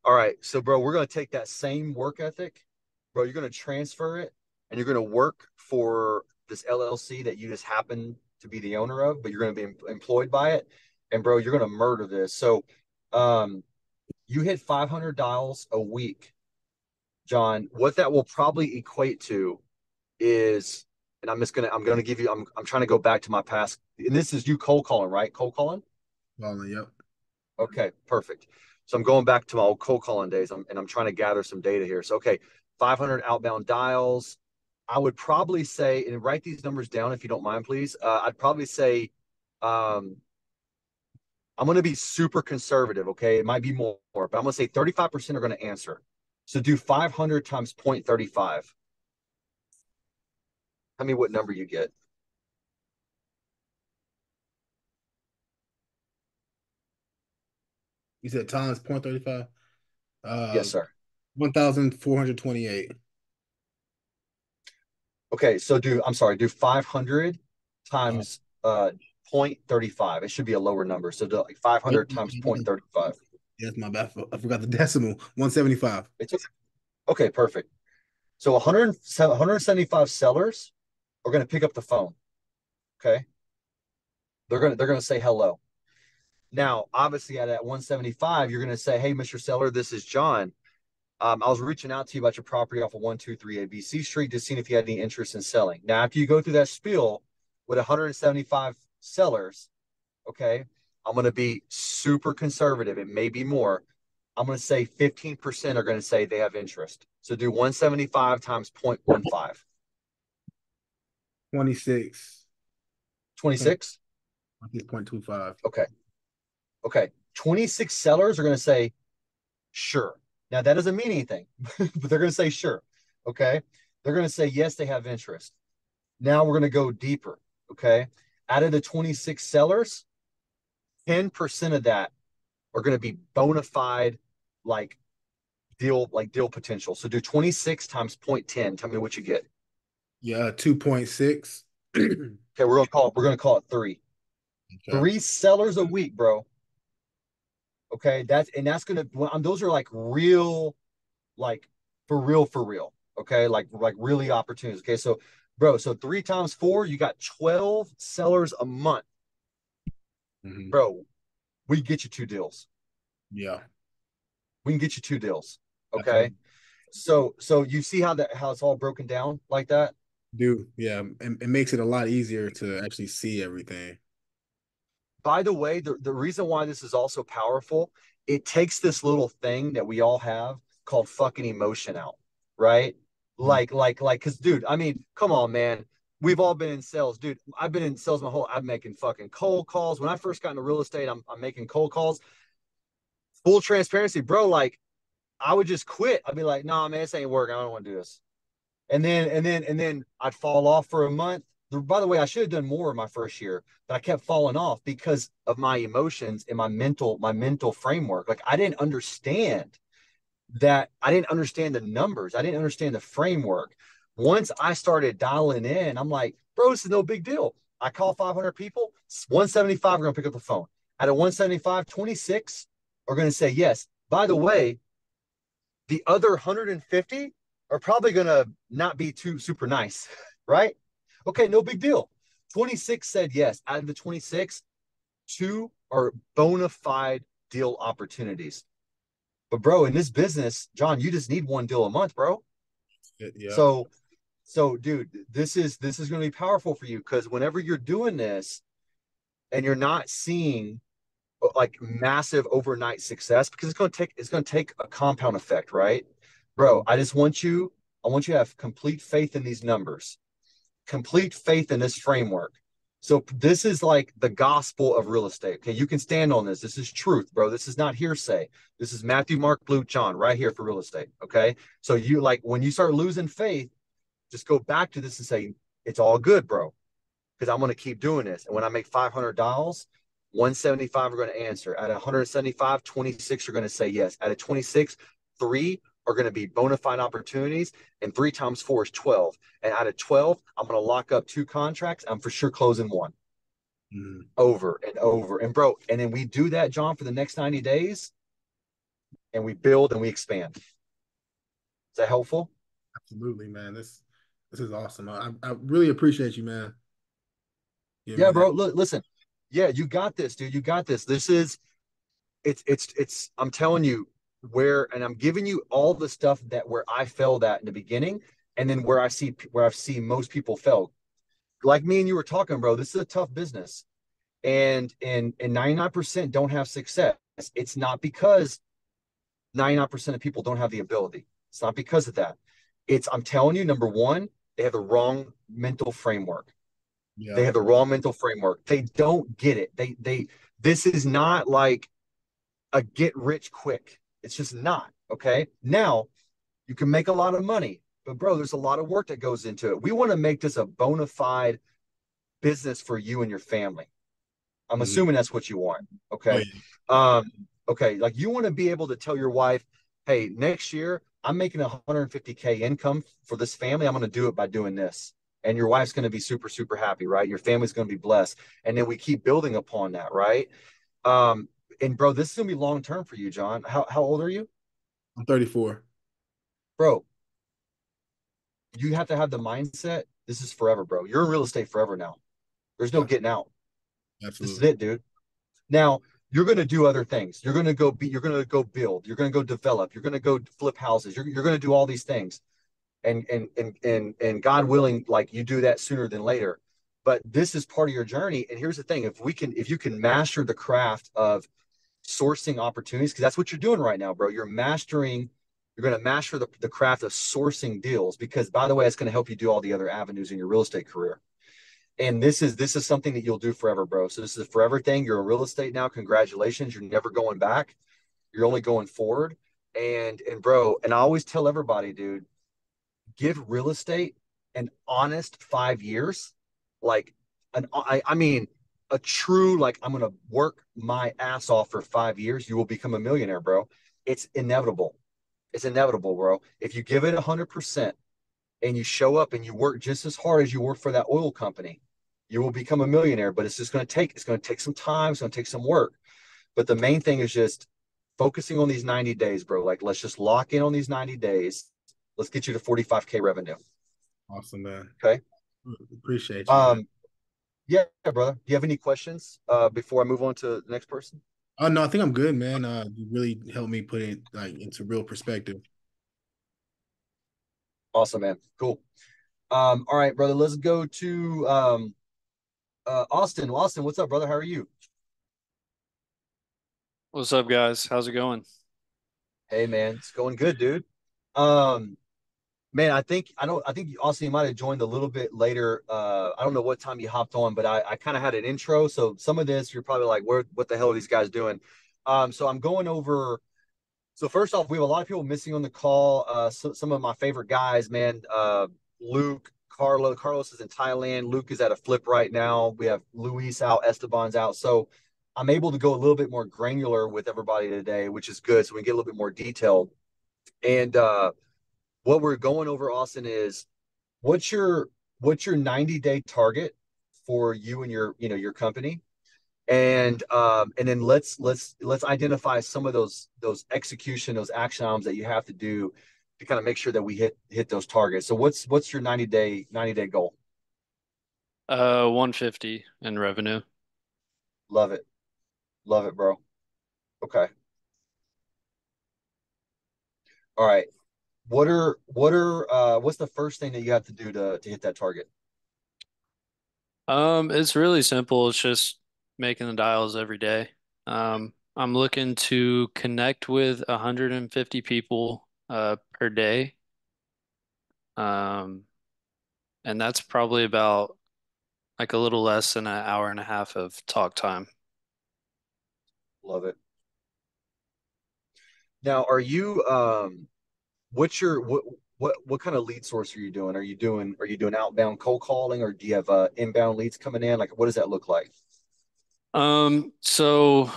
All right. So, bro, we're going to take that same work ethic, bro. You're going to transfer it and you're going to work for this LLC that you just happen to be the owner of, but you're going to be employed by it. And, bro, you're going to murder this. So, um, you hit 500 dials a week, John. What that will probably equate to is, and I'm going to give you, I'm trying to go back to my past. And this is you cold calling, right? Cold calling. Yep. Okay, perfect. So I'm going back to my old cold calling days, and I'm trying to gather some data here. So, okay, 500 outbound dials. I would probably say, and write these numbers down if you don't mind, please. I'd probably say, um, I'm going to be super conservative. Okay, it might be more, but I'm going to say 35% are going to answer. So do 500 times 0.35. Tell me what number you get. You said times 0.35. Yes, Uh, sir. 1,428. Okay, so do 500 Uh, times 0.35. It should be a lower number. So do like 500 times 0.35. That's my bad. I forgot the decimal. 175. It's okay, perfect. So 175 sellers are going to pick up the phone. Okay. They're gonna say hello. Now, obviously, at 175, you're gonna say, "Hey, Mr. Seller, this is John. I was reaching out to you about your property off of 123 ABC Street, just seeing if you had any interest in selling." Now, after you go through that spiel with 175 sellers, okay, I'm going to be super conservative. It may be more. I'm going to say 15% are going to say they have interest. So do 175 times 0.15. 26. 26? 26.25. Okay. Okay. 26 sellers are going to say, sure. Now, that doesn't mean anything, but they're going to say, sure. Okay. They're going to say, yes, they have interest. Now we're going to go deeper. Okay. Out of the 26 sellers, 10% of that are going to be bona fide, like deal potential. So do 26 times 0.10. Tell me what you get. Yeah, 2.6. Okay, we're gonna call it three. Okay. 3 sellers a week, bro. Okay, that's gonna those are like real, like for real. Okay, like really opportunities. Okay, so bro, so 3 times 4, you got 12 sellers a month, Mhm. bro. We get you 2 deals. Yeah, We can get you 2 deals. Okay, absolutely. so you see how it's all broken down like that. Do yeah, it makes it a lot easier to actually see everything. By the way, the reason why this is also powerful, it takes this little thing that we all have called fucking emotion out, right? Mhm. Because, dude, I mean, come on, man. We've all been in sales, dude. I've been in sales I'm making fucking cold calls. When I first got into real estate, I'm making cold calls. Full transparency, bro. Like, I would just quit. I'd be like, nah, man, this ain't working. I don't want to do this. And then I'd fall off for a month. By the way, I should have done more in my first year, but I kept falling off because of my emotions and my mental framework. Like I didn't understand the numbers. I didn't understand the framework. Once I started dialing in, I'm like, bro, this is no big deal. I call 500 people, 175 are going to pick up the phone. Out of 175, 26 are going to say yes. By the way, the other 150 are probably going to not be too super nice, right? Okay, no big deal. 26 said yes. Out of the 26, 2 are bona fide deal opportunities. But bro, in this business, John, you just need 1 deal a month, bro. Yeah. So dude, this is going to be powerful for you because whenever you're doing this and you're not seeing like massive overnight success, because it's going to take a compound effect, right? Bro, Mhm. I want you to have complete faith in these numbers, complete faith in this framework. So this is like the gospel of real estate. Okay, you can stand on this. This is truth, bro. This is not hearsay. This is Matthew, Mark, Luke, John, right here for real estate. Okay, so you like when you start losing faith, just go back to this and say it's all good, bro, because I'm going to keep doing this. And when I make $500, 175 are going to answer. At 175, 26 are going to say yes. At a 26, 3 are going to be bona fide opportunities, and 3 times 4 is 12. And out of 12, I'm going to lock up 2 contracts. I'm for sure closing one Mhm. over and over. And bro, and then we do that, John, for the next 90 days, and we build and we expand. Is that helpful? Absolutely, man. This is awesome. I really appreciate you, man. Give me Yeah, that. bro. Look, listen. Yeah, you got this, dude. You got this. This is it's I'm telling you where, and I'm giving you all the stuff that where I failed at in the beginning, and then where I've seen most people fail. Like me and you were talking, bro. This is a tough business, and 99% don't have success. It's not because 99% of people don't have the ability. It's not because of that. I'm telling you, number one, they have the wrong mental framework. They Yeah. have the wrong mental framework. They don't get it. This is not like a get rich quick. It's just not. Okay. Now you can make a lot of money, but bro, there's a lot of work that goes into it. We want to make this a bona fide business for you and your family. I'm Mhm. assuming that's what you want. Oh Okay. yeah. Um, okay. Like you want to be able to tell your wife, hey, next year I'm making 150K income for this family. I'm going to do it by doing this. And your wife's going to be super, super happy, right? Your family's going to be blessed. And then we keep building upon that, right? Um, and bro, this is gonna be long term for you, John. How old are you? I'm 34. Bro, you have to have the mindset. This is forever, bro. You're in real estate forever now. There's no getting out. This is Absolutely. it, dude. Now you're going to do other things. You're going to go build. You're going to go develop. You're going to go flip houses. You're going to do all these things. And God willing, like you do that sooner than later. But this is part of your journey. And here's the thing: if you can master the craft of sourcing opportunities, because that's what you're doing right now, bro. You're going to master the craft of sourcing deals. Because by the way, it's going to help you do all the other avenues in your real estate career. And this is something that you'll do forever, bro. So this is a forever thing. You're in real estate now. Congratulations. You're never going back. You're only going forward. And bro, and I always tell everybody, dude, give real estate an honest 5 years, like I mean a true like I'm gonna work my ass off for 5 years. You will become a millionaire, bro. It's inevitable. It's inevitable, bro. If you give it 100% and you show up and you work just as hard as you work for that oil company, you will become a millionaire. But it's going to take some time. It's going to take some work. But the main thing is just focusing on these 90 days, bro. Like, let's just lock in on these 90 days. Let's get you to 45K revenue. Awesome, man. Okay. Appreciate you, man. Um, yeah, brother. Do you have any questions before I move on to the next person? Oh no, I think I'm good, man. You really helped me put it like into real perspective. Awesome, man. Cool. All right, brother. Let's go to Austin. Austin, what's up, brother? How are you? What's up, guys? How's it going? Hey, man. It's going good, dude. Um, Man, I think Austin you might have joined a little bit later. I don't know what time you hopped on, but I kind of had an intro. So some of this you're probably like, what the hell are these guys doing? So I'm going over. So first off, we have a lot of people missing on the call. Some of my favorite guys, man. Luke, Carlos is in Thailand. Luke is at a flip right now. We have Luis out, Esteban's out. So I'm able to go a little bit more granular with everybody today, which is good. So we can get a little bit more detailed. And what we're going over, Austin, is what's your what's your 90-day target for you and your company, and then let's identify some of those action items that you have to do to kind of make sure that we hit those targets. So what's your 90-day goal? 150 in revenue. Love it. Love it, bro. Okay. All right. What's the first thing that you have to do to hit that target? It's really simple. It's just making the dials every day. I'm looking to connect with 150 people per day. Um, and that's probably about like a little less than an hour and a half of talk time. Love it. Now, what's your what kind of lead source are you doing? Are you doing outbound cold calling, or do you have inbound leads coming in? Like, what does that look like? So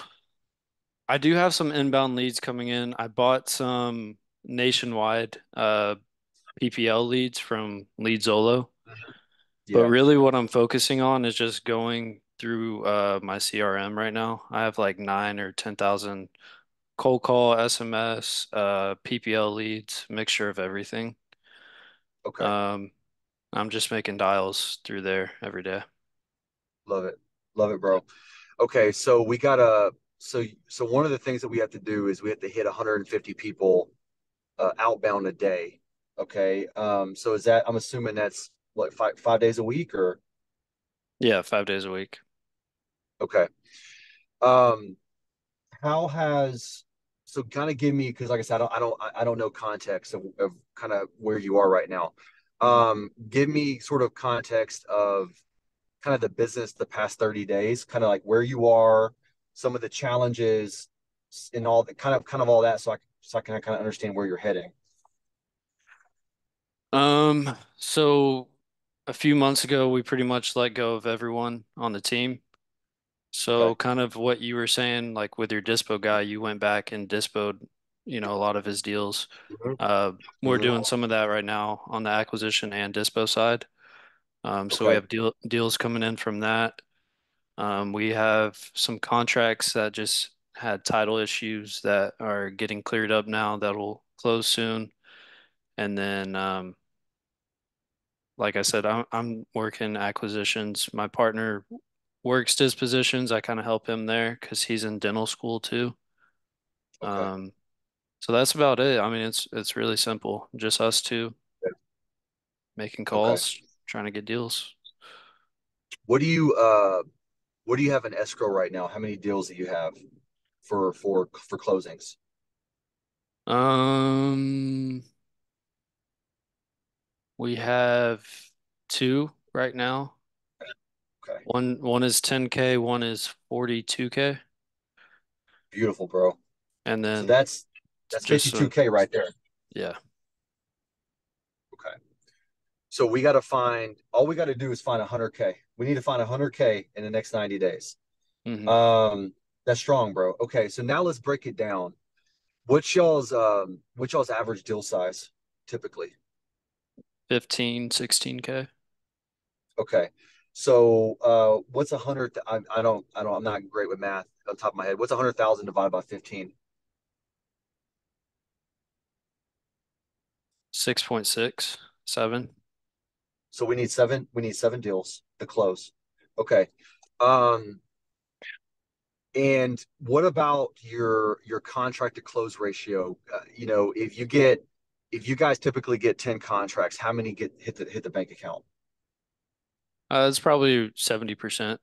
I do have some inbound leads coming in. I bought some nationwide PPL leads from Leadzolo. But Yeah. really what I'm focusing on is just going through my CRM right now. I have like 9 or 10,000 cold call, SMS, PPL leads, mixture of everything. Okay. Um, I'm just making dials through there every day. Love it. Love it, bro. Okay, so we gotta so one of the things that we have to do is we have to hit 150 people outbound a day. Okay. So is that I'm assuming that's what five days a week or Yeah, 5 days a week. okay. Um how has so kind of give me because like I said I don't know context of kind of where you are right now. Give me sort of context of kind of the business the past 30 days, kind of like where you are, some of the challenges and all the kind of all that so I can kind of understand where you're heading. So a few months ago, we pretty much let go of everyone on the team. Okay. So kind of what you were saying, like with your dispo guy, you went back and dispoed, a lot of his deals. Mhm. We're doing Mhm. some of that right now on the acquisition and dispo side. So we Okay. have deals coming in from that. We have some contracts that just had title issues that are getting cleared up now that will close soon. And then like I said, I'm working acquisitions. My partner works dispositions. I kind of help him there because he's in dental school too. Okay. Um, so that's about it. I mean, it's really simple. Just us two making Okay. calls, trying to get deals. What do you what do you have in escrow right now? How many deals do you have for closings? Um, we have two right now. Okay. One is 10K, one is 42K, Beautiful, bro. and So then that's just 52K right there. yeah. Okay. So we got to find all we got to do is find 100K. We need to find 100K in the next 90 days. Hmm. That's strong, bro. Okay, so now let's break it down. What's y'all's average deal size typically? 15, 16K. Okay. So what's 100? I'm not great with math on top of my head. What's 100,000 divided by 15? 6.6, 7. So we need seven deals to close. Okay. Um, and what about your contract to close ratio? If you guys typically get 10 contracts, how many get hit the bank account? It's probably 70%.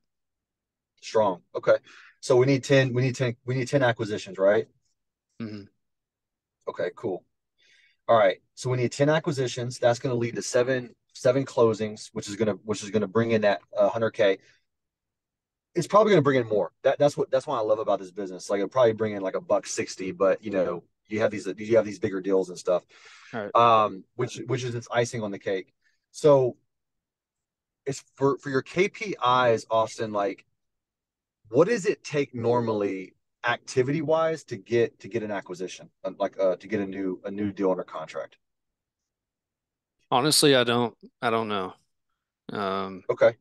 Strong. Okay. So we need 10 acquisitions, right? Hmm. Okay, cool. All right. So we need 10 acquisitions. That's going to lead to seven closings, which is gonna bring in that 100K. It's probably going to bring in more. That's what I love about this business. Like it'll probably bring in like a buck 60, but you have these bigger deals and stuff. All right. Which is its icing on the cake. So it's for your KPIs, Austin, like what does it take normally activity wise to get an acquisition, to get a new deal under contract? Honestly, I don't know. Um, Okay.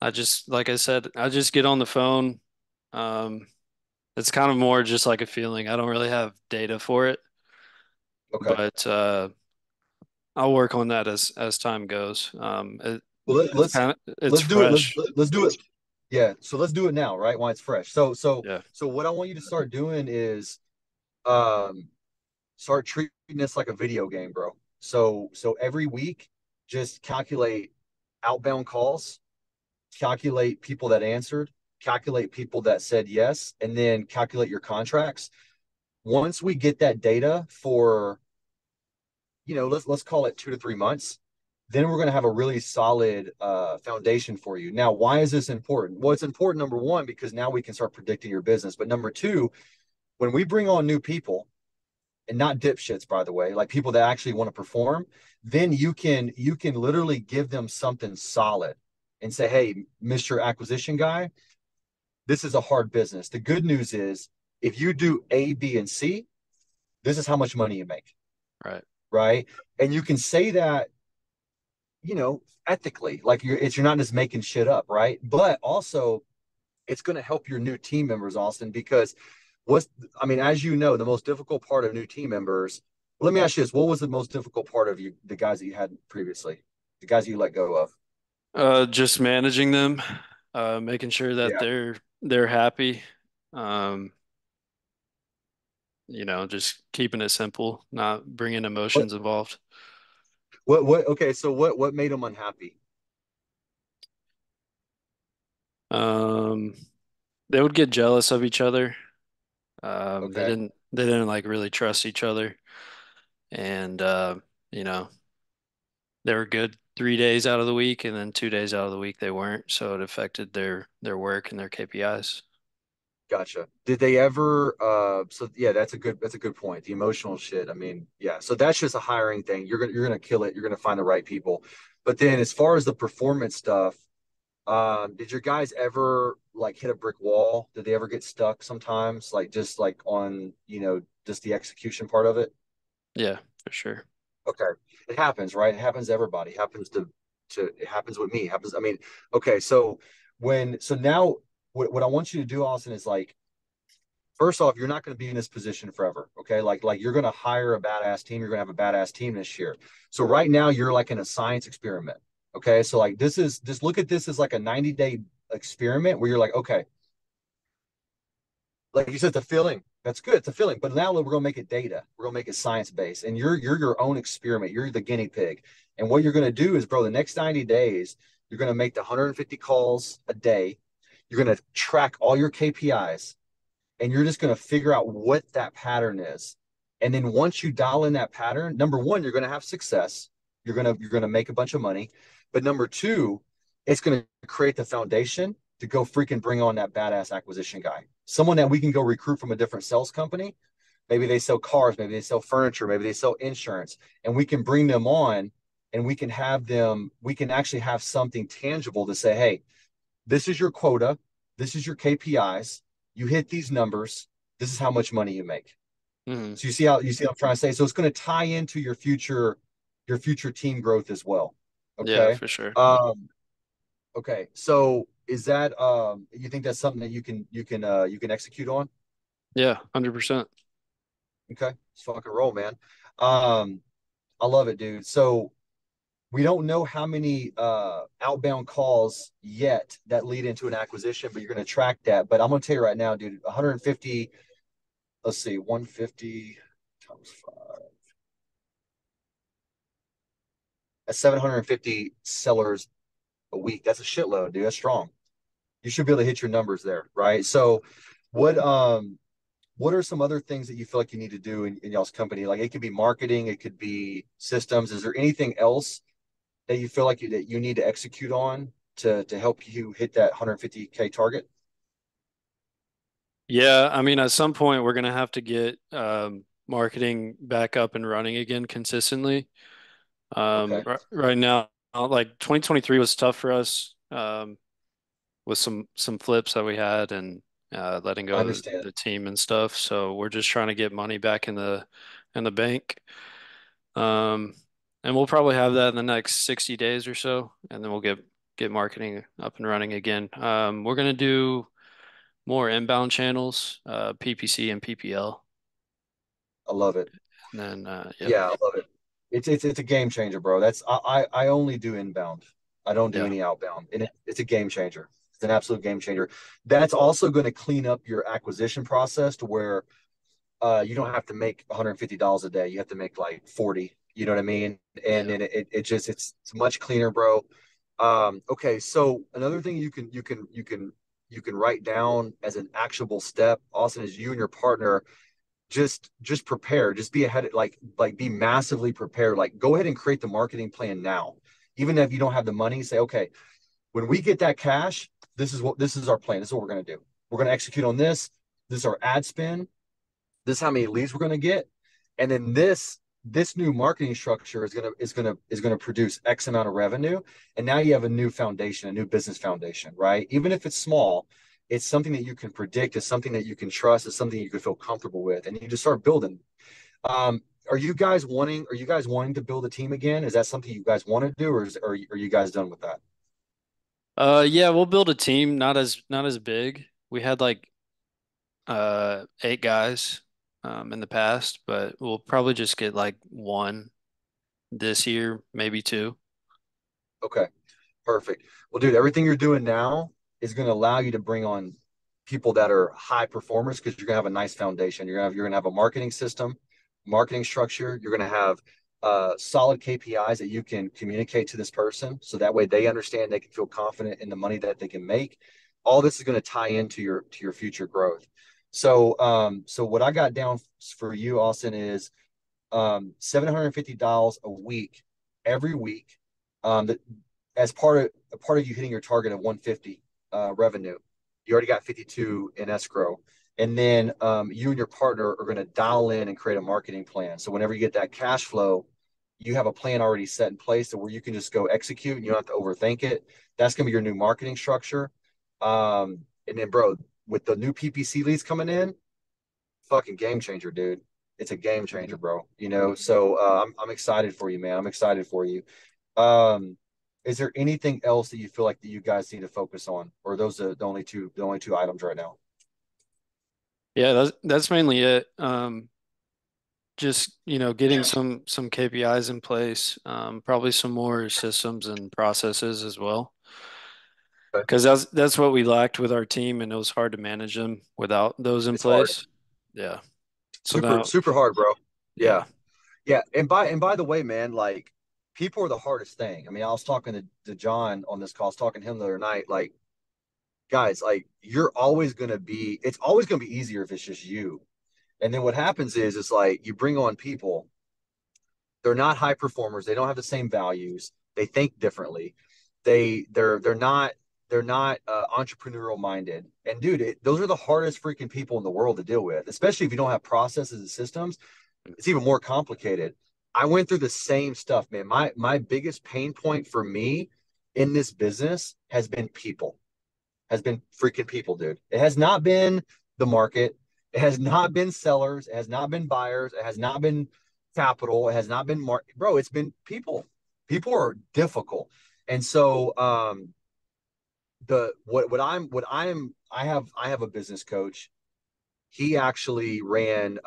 I just, like I said, I just get on the phone. Um, it's kind of more just like a feeling. I don't really have data for it, Okay. but I'll work on that as time goes. Well, It's kind of it's let's do it. fresh. Let's do it. Yeah. So let's do it now, right? While it's fresh. Yeah. So what I want you to start doing is um start treating this like a video game, bro. So every week, just calculate outbound calls, calculate people that answered, calculate people that said yes, and then calculate your contracts. Once we get that data for, let's call it 2 to 3 months, then we're going to have a really solid foundation for you. Now, why is this important? Well, it's important, number one, because now we can start predicting your business. But number two, when we bring on new people, and not dipshits, by the way, like people that actually want to perform, then you can literally give them something solid and say, hey, Mr. Acquisition Guy, this is a hard business. The good news is if you do A, B, and C, this is how much money you make, Right. right? And you can say that, ethically, like you're not just making shit up, right? But also it's going to help your new team members, Austin, because what's I mean, as you know, the most difficult part of new team members. Let me ask you this: what was the most difficult part of the guys that you had previously, the guys you let go of? Just managing them, making sure that Yeah. they're happy. Um, just keeping it simple, not bringing What? emotions involved. What? Okay. So what made them unhappy? Um, they would get jealous of each other. They Okay. didn't like really trust each other, and you know, they were good 3 days out of the week, and then 2 days out of the week they weren't. So it affected their work and their KPIs. Gotcha. Did they ever? So yeah, that's a good point. The emotional shit. I mean, yeah. So that's just a hiring thing. You're gonna kill it. You're gonna find the right people. But then as far as the performance stuff, did your guys ever like hit a brick wall? Did they ever get stuck sometimes? Like just like on, just the execution part of it? Yeah, for sure. Okay. It happens, right? It happens to everybody. It happens to it happens with me. It happens, I mean, okay, so now what I want you to do, Austin, is like first off, you're not going to be in this position forever. Okay. Like you're going to hire a badass team. You're going to have a badass team this year. So right now you're like in a science experiment. Okay. So like this is just look at this as like a 90-day experiment where you're like, okay, like you said, the feeling. That's good. It's a feeling. But now we're gonna make it data. We're gonna make it science based. And you're your own experiment. You're the guinea pig. And what you're gonna do is, bro, the next 90 days, you're gonna make the 150 calls a day. You're gonna track all your KPIs and you're just going to figure out what that pattern is. And then once you dial in that pattern, number one, you're going to have success. You're going to make a bunch of money. But number two, it's going to create the foundation to go freaking bring on that badass acquisition guy, someone that we can go recruit from a different sales company. Maybe they sell cars, maybe they sell furniture, maybe they sell insurance, and we can bring them on and we can have them, we can actually have something tangible to say, hey, this is your quota, this is your KPIs, you hit these numbers, this is how much money you make. Hmm. So you see what I'm trying to say? So it's going to tie into your future team growth as well. Yeah, Okay. for sure. Okay. So is that you think that's something that you can execute on? Yeah, 100%. Okay. Let's fucking roll, man. Um I love it, dude. So we don't know how many outbound calls yet that lead into an acquisition, but you're going to track that. But I'm going to tell you right now, dude, 150, let's see, 150 times five. That's 750 sellers a week. That's a shitload, dude. That's strong. You should be able to hit your numbers there, right? So what what are some other things that you feel like you need to do in y'all's company? Like it could be marketing, it could be systems. Is there anything else that you feel like that you need to execute on to help you hit that 150K target? Yeah, I mean, at some point we're gonna have to get marketing back up and running again consistently. Okay, Right now, like 2023 was tough for us with some flips that we had and letting I go of understand. the team and stuff. So we're just trying to get money back in the bank. Um, and we'll probably have that in the next 60 days or so, and then we'll get marketing up and running again. We're gonna do more inbound channels, PPC and PPL. I love it. And then, yep, Yeah, I love it. It's a game changer, bro. That's I only do inbound. I don't do yeah, any outbound, and it's a game changer. It's an absolute game changer. That's also going to clean up your acquisition process to where you don't have to make $150 a day. You have to make like 40. You know what I mean? And yeah. then it just it's much cleaner, bro. Okay, so another thing you can write down as an actionable step, Austin, is you and your partner just prepare, just be ahead, like be massively prepared. Like go ahead and create the marketing plan now. Even if you don't have the money, say, okay, when we get that cash, this is our plan. This is what we're gonna do. We're gonna execute on this. This is our ad spend. This is how many leads we're going to get, and then this new marketing structure is going to produce X amount of revenue, and now you have a new foundation, a new business foundation, right? Even if it's small, it's something that you can predict, it's something that you can trust, it's something you can feel comfortable with, and you just start building. Um, are you guys wanting to build a team again? Is that something you guys want to do, or are you guys done with that? Yeah, we'll build a team, not as big. We had like 8 guys in the past, but we'll probably just get like one this year, maybe two. Okay. Perfect. Well, dude, everything you're doing now is going to allow you to bring on people that are high performers because you're going to have a nice foundation. You're going to have a marketing system, marketing structure. You're going to have solid KPIs that you can communicate to this person, so that way they understand, they can feel confident in the money that they can make. All this is going to tie into your future growth. So, so what I got down for you, Austin, is $750 a week every week. That as part of you hitting your target of 150 revenue, you already got 52 in escrow, and then you and your partner are going to dial in and create a marketing plan. So whenever you get that cash flow, you have a plan already set in place to where you can just go execute and you don't have to overthink it. That's going to be your new marketing structure. And then, bro, with the new PPC leads coming in, fucking game changer, dude. It's a game changer, bro. You know, so I'm excited for you, man. I'm excited for you. Um, is there anything else that you feel like that you guys need to focus on, or are those the only two items right now? Yeah, that's mainly it. Just, getting some KPIs in place, probably some more systems and processes as well. Okay. Because that's what we lacked with our team, and it was hard to manage them without those in It's hard. place. Yeah. So Super, now, super hard, bro. yeah. Yeah. Yeah. And by the way, man, like people are the hardest thing. I mean, I was talking to John on this call. I was talking to him the other night. Like, guys, like you're always gonna be, it's always gonna be easier if it's just you. And then what happens is it's like you bring on people, they're not high performers, they don't have the same values, they think differently. They're not entrepreneurial minded. And dude, those are the hardest freaking people in the world to deal with, especially if you don't have processes and systems. It's even more complicated. I went through the same stuff, man. My biggest pain point for me in this business has been freaking people, dude. It has not been the market. It has not been sellers. It has not been buyers. It has not been capital. It has not been bro. It's been people. People are difficult, and so the what I'm I have a business coach. He actually ran.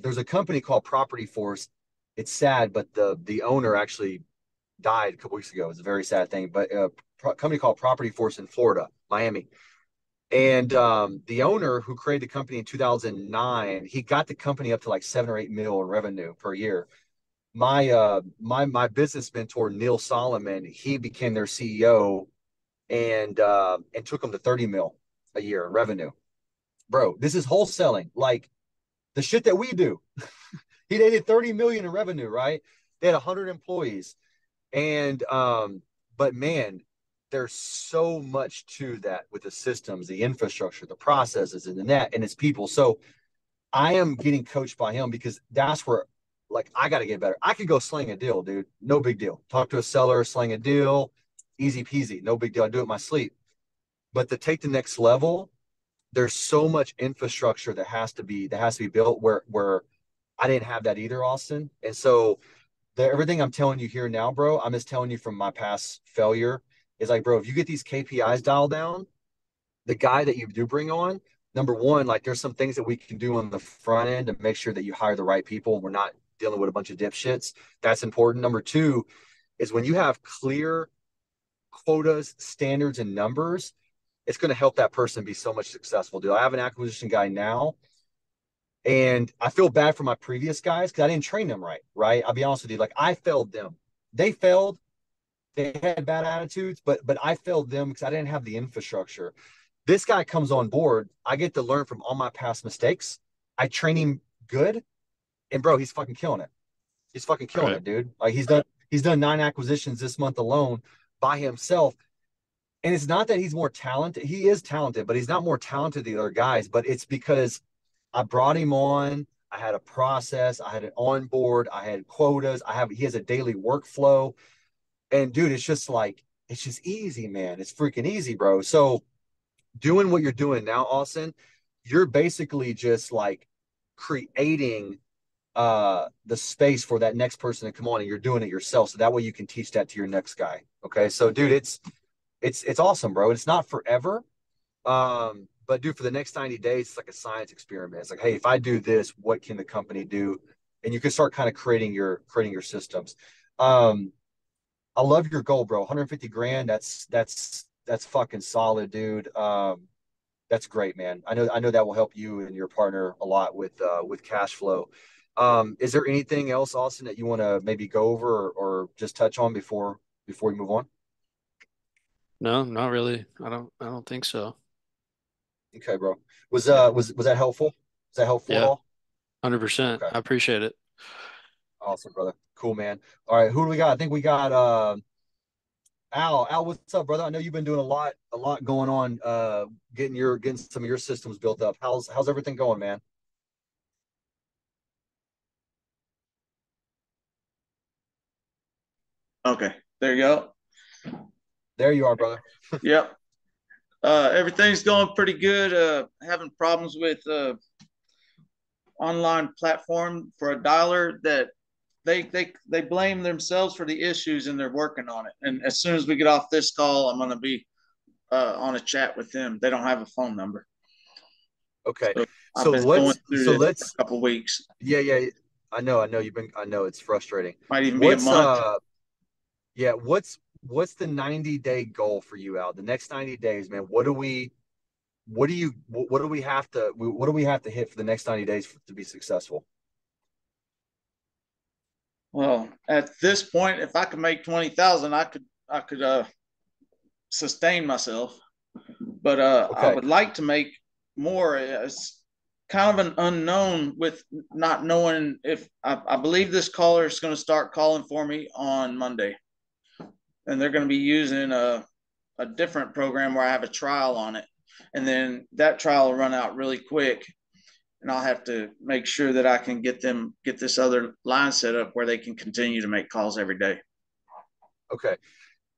There's a company called Property Force. It's sad, but the owner actually died a couple weeks ago. It's a very sad thing. But a company called Property Force in Florida, Miami. And the owner who created the company in 2009, he got the company up to like 7 or 8 mil in revenue per year. My business mentor Neil Solomon, he became their CEO and took them to 30 mil a year in revenue. Bro, this is wholesaling, like the shit that we do. They did 30 million in revenue, right? They had 100 employees. And but man, there's so much to that with the systems, the infrastructure, the processes, and the net, and its people. So I am getting coached by him because that's where like I gotta get better. I could go sling a deal, dude. No big deal. Talk to a seller, sling a deal, easy peasy, no big deal. I do it in my sleep. But to take the next level, there's so much infrastructure that has to be built where I didn't have that either, Austin. And so everything I'm telling you here now, bro, I'm just telling you from my past failure is like, bro, if you get these KPIs dialed down, the guy that you do bring on, number one, like there's some things that we can do on the front end to make sure that you hire the right people. We're not dealing with a bunch of dipshits. That's important. Number two is when you have clear quotas, standards, and numbers, it's going to help that person be so much successful. Dude, I have an acquisition guy now, and I feel bad for my previous guys because I didn't train them right. Right? I'll be honest with you. Like I failed them. They failed. They had bad attitudes, but I failed them because I didn't have the infrastructure. This guy comes on board. I get to learn from all my past mistakes. I train him good, and bro, he's fucking killing it. He's fucking killing Right. it, dude. Like he's done 9 acquisitions this month alone by himself. And it's not that he's more talented. He is talented, but he's not more talented than the other guys. But it's because I brought him on. I had a process. I had an onboard. I had quotas. He has a daily workflow. And dude, it's just like it's just easy, man. It's freaking easy, bro. So doing what you're doing now, Austin, you're basically just like creating the space for that next person to come on, and you're doing it yourself. So that way you can teach that to your next guy. Okay. So dude, it's awesome, bro. It's not forever. But dude, for the next 90 days, it's like a science experiment. It's like, hey, if I do this, what can the company do? And you can start kind of creating your systems. Um, I love your goal, bro. 150 grand. That's fucking solid, dude. That's great, man. I know that will help you and your partner a lot with cash flow. Is there anything else, Austin, that you want to maybe go over or just touch on before we move on? No, not really. I don't think so. Okay, bro. Was Yeah. uh was that helpful? Was that helpful at Yeah. all? 100%. Okay, I appreciate it. awesome, brother. Cool, man. All right, who do we got? I think we got Al. Al, what's up, brother? I know you've been doing a lot going on, getting some of your systems built up. How's everything going, man? Okay, there you go. There you are, brother. Yep. Everything's going pretty good. Having problems with online platform for a dialer that they blame themselves for the issues and they're working on it. And as soon as we get off this call, I'm going to be on a chat with them. They don't have a phone number. Okay. So I've So been going let's through so this for let's a couple of weeks. yeah. I know I know it's frustrating. Might even be a What's month. yeah, what's the 90-day goal for you, Al? The next 90 days, man. What do we have to hit for the next 90 days to be successful? Well, at this point, if I could make 20,000, I could sustain myself. But I Okay. would like to make more. It's kind of an unknown with not knowing if I believe this caller is going to start calling for me on Monday, and they're going to be using a different program where I have a trial on it, and then that trial will run out really quick, and I'll have to make sure that I can get this other line set up where they can continue to make calls every day. Okay.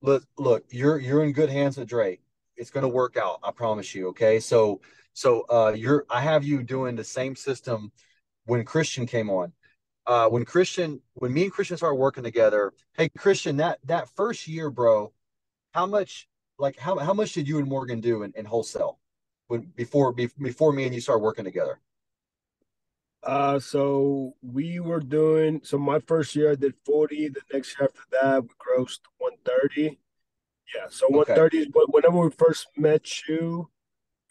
Look, you're in good hands with Dre. It's gonna work out, I promise you. Okay. You're I have you doing the same system when Christian came on. When me and Christian started working together, hey Christian, that first year, bro, how much how much did you and Morgan do in wholesale before me and you started working together? So we were doing, so my first year I did 40. The next year after that, we grossed 130. Yeah. So Okay. 130 is whenever we first met you,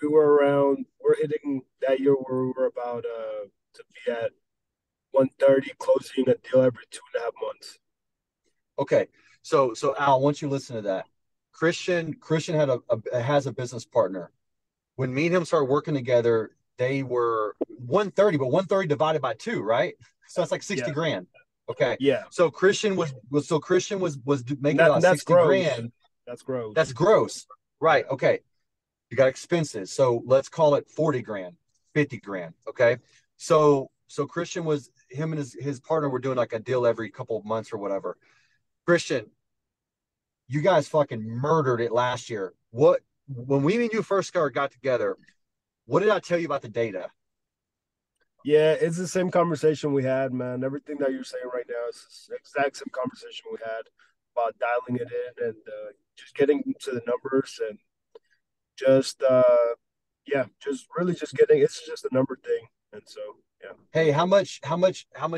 we're hitting that year where we were about to be at 130, closing a deal every 2.5 months. Okay. So Al, once you listen to that, Christian has a business partner. When me and him started working together, they were 130, but 130 divided by two, right? So that's like 60 Yeah. grand. Okay. Yeah. So Christian was making And about that's 60 gross. grand. That's gross. That's gross. Right. Yeah. Okay. You got expenses. So let's call it 40 grand, 50 grand. Okay. So Christian was him and his partner were doing like a deal every couple of months or whatever. Christian, you guys fucking murdered it last year. When we and you first got together, what did I tell you about the data? Yeah, it's the same conversation we had, man. Everything that you're saying right now is the exact same conversation we had about dialing it in and just getting to the numbers and just yeah, just really just getting it's just a number thing. And so yeah. Hey, how much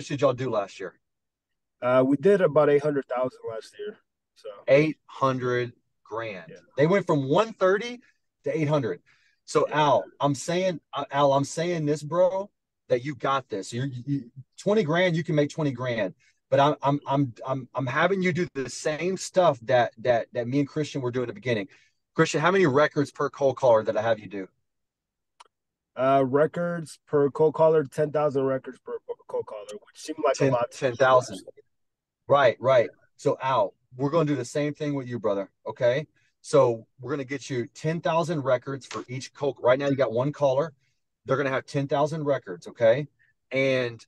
did y'all do last year? We did about 800,000 last year. So 800 grand. yeah. They went from 130 to 800. So Yeah. Al, I'm saying this, bro, that you got this. 20 grand, you can make 20 grand. But I'm having you do the same stuff that me and Christian were doing at the beginning. Christian, how many records per cold caller that I have you do? Records per cold caller, 10,000 records per cold caller, which seemed like a 10 lot to me at 10,000. first. Right. So Al, we're going to do the same thing with you, brother. Okay. So we're going to get you 10,000 records for each cold. Right now, you got one caller. They're going to have 10,000 records. Okay. And,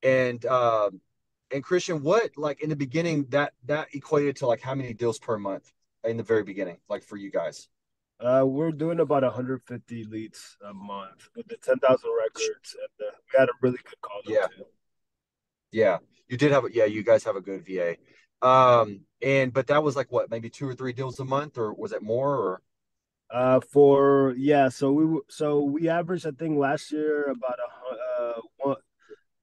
and, and Christian, what, like in the beginning, that equated to like how many deals per month in the very beginning, like for you guys? We're doing about 150 leads a month with the 10,000 records, and we had a really good call though Yeah. too. Yeah. Yeah. You guys have a good VA. But that was like what, maybe 2 or 3 deals a month, or was it more? Or For yeah, so we averaged I think last year about one.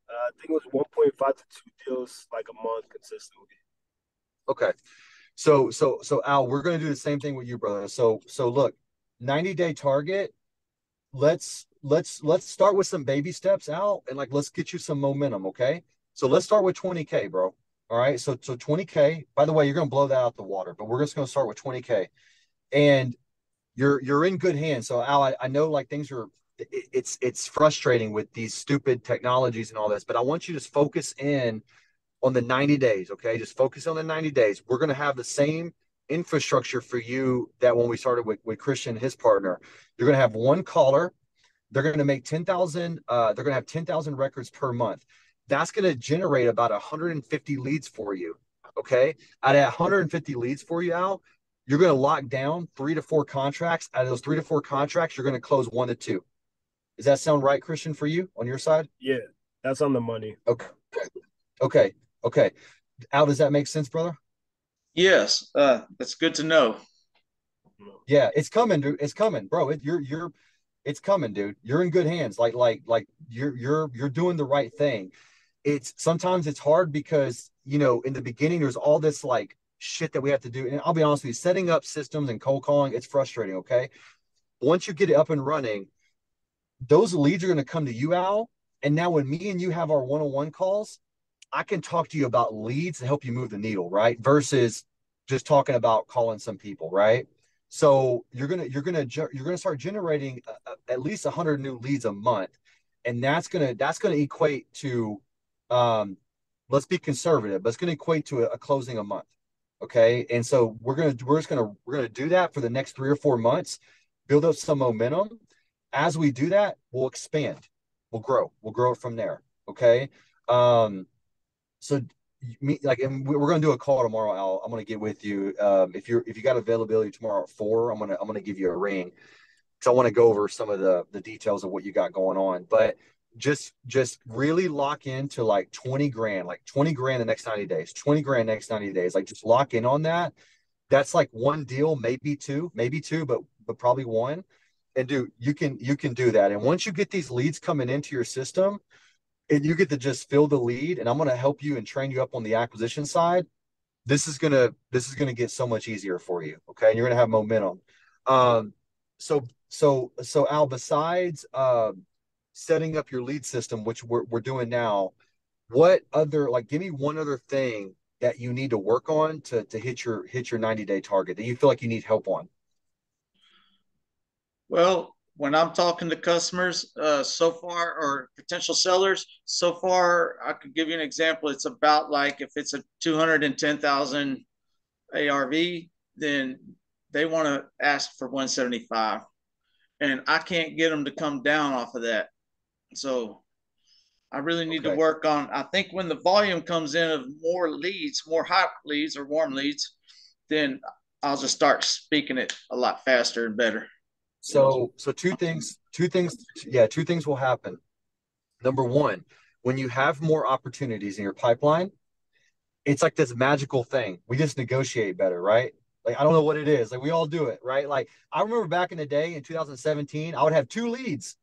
I think it was 1.5 to 2 deals like a month consistently. okay. So Al, we're going to do the same thing with you, brother. So look, 90-day target. Let's start with some baby steps, Al, and like let's get you some momentum, okay? So let's start with 20K, bro. All right. So 20K. By the way, you're going to blow that out the water, but we're just going to start with 20K. And you're in good hands. So Al, I know like things are it's frustrating with these stupid technologies and all this, but I want you to just focus in on the 90 days. Okay. Just focus on the 90 days. We're going to have the same infrastructure for you that when we started with Christian, his partner. You're going to have one caller. They're going to make 10,000. They're going to have 10,000 records per month. That's going to generate about 150 leads for you. Okay. Out of 150 leads for you, Al, you're going to lock down 3 to 4 contracts. Out of those 3 to 4 contracts, you're going to close 1 to 2. Does that sound right, Christian, for you on your side? Yeah, that's on the money. Okay. Okay. Okay. Al, does that make sense, brother? Yes, that's good to know. Yeah, it's coming, dude. It's coming, bro. It's coming, dude. You're in good hands. Like you're doing the right thing. It's sometimes it's hard because, you know, in the beginning there's all this like shit that we have to do. And I'll be honest with you, setting up systems and cold calling, it's frustrating. Okay. Once you get it up and running, those leads are going to come to you, Al. And now when me and you have our one-on-one calls, I can talk to you about leads and help you move the needle, right? Versus just talking about calling some people, right? So you're gonna start generating at least 100 new leads a month, and that's gonna equate to, um, let's be conservative, but it's gonna equate to a closing a month, okay? And so we're gonna do that for the next 3 or 4 months, build up some momentum. As we do that, we'll expand, we'll grow from there, okay? Um, so me like, and we're gonna do a call tomorrow, Al. I'm gonna get with you. If you got availability tomorrow at 4, I'm gonna give you a ring because I want to go over some of the details of what you got going on. But just really lock into like 20 grand, like 20 grand the next 90 days, 20 grand next 90 days. Like just lock in on that. That's like one deal, maybe two, but probably one. And dude, you can do that. And once you get these leads coming into your system, and you get to just fill the lead, and I'm going to help you and train you up on the acquisition side. This is gonna get so much easier for you. Okay, and you're gonna have momentum. um so Al, besides setting up your lead system, which we're doing now, what other, like, give me one other thing that you need to work on to hit your 90-day target that you feel like you need help on. Well, when I'm talking to customers so far, or potential sellers, so far, I could give you an example. It's about like if it's a 210,000 ARV, then they want to ask for 175, and I can't get them to come down off of that. So I really need to Okay. work on. I think when the volume comes in of more leads, more hot leads or warm leads, then I'll just start speaking it a lot faster and better. So two things will happen. Number one, when you have more opportunities in your pipeline, it's like this magical thing. We just negotiate better, right? Like, I don't know what it is. Like, we all do it, right? Like, I remember back in the day in 2017, I would have two leads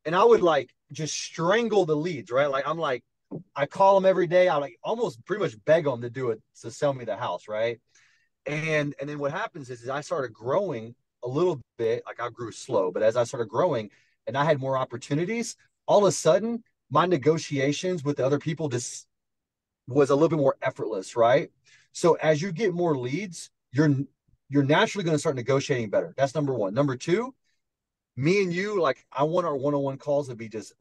and I would like just strangle the leads, right? Like, I call them every day. I like almost pretty much beg them to do it to sell me the house, right? And then what happens is I started growing a little bit. Like, I grew slow, but as I started growing and I had more opportunities, all of a sudden my negotiations with the other people just was a little bit more effortless, right? So as you get more leads, you're naturally going to start negotiating better. That's number one. Number two, me and you, like, I want our one-on-one calls to be just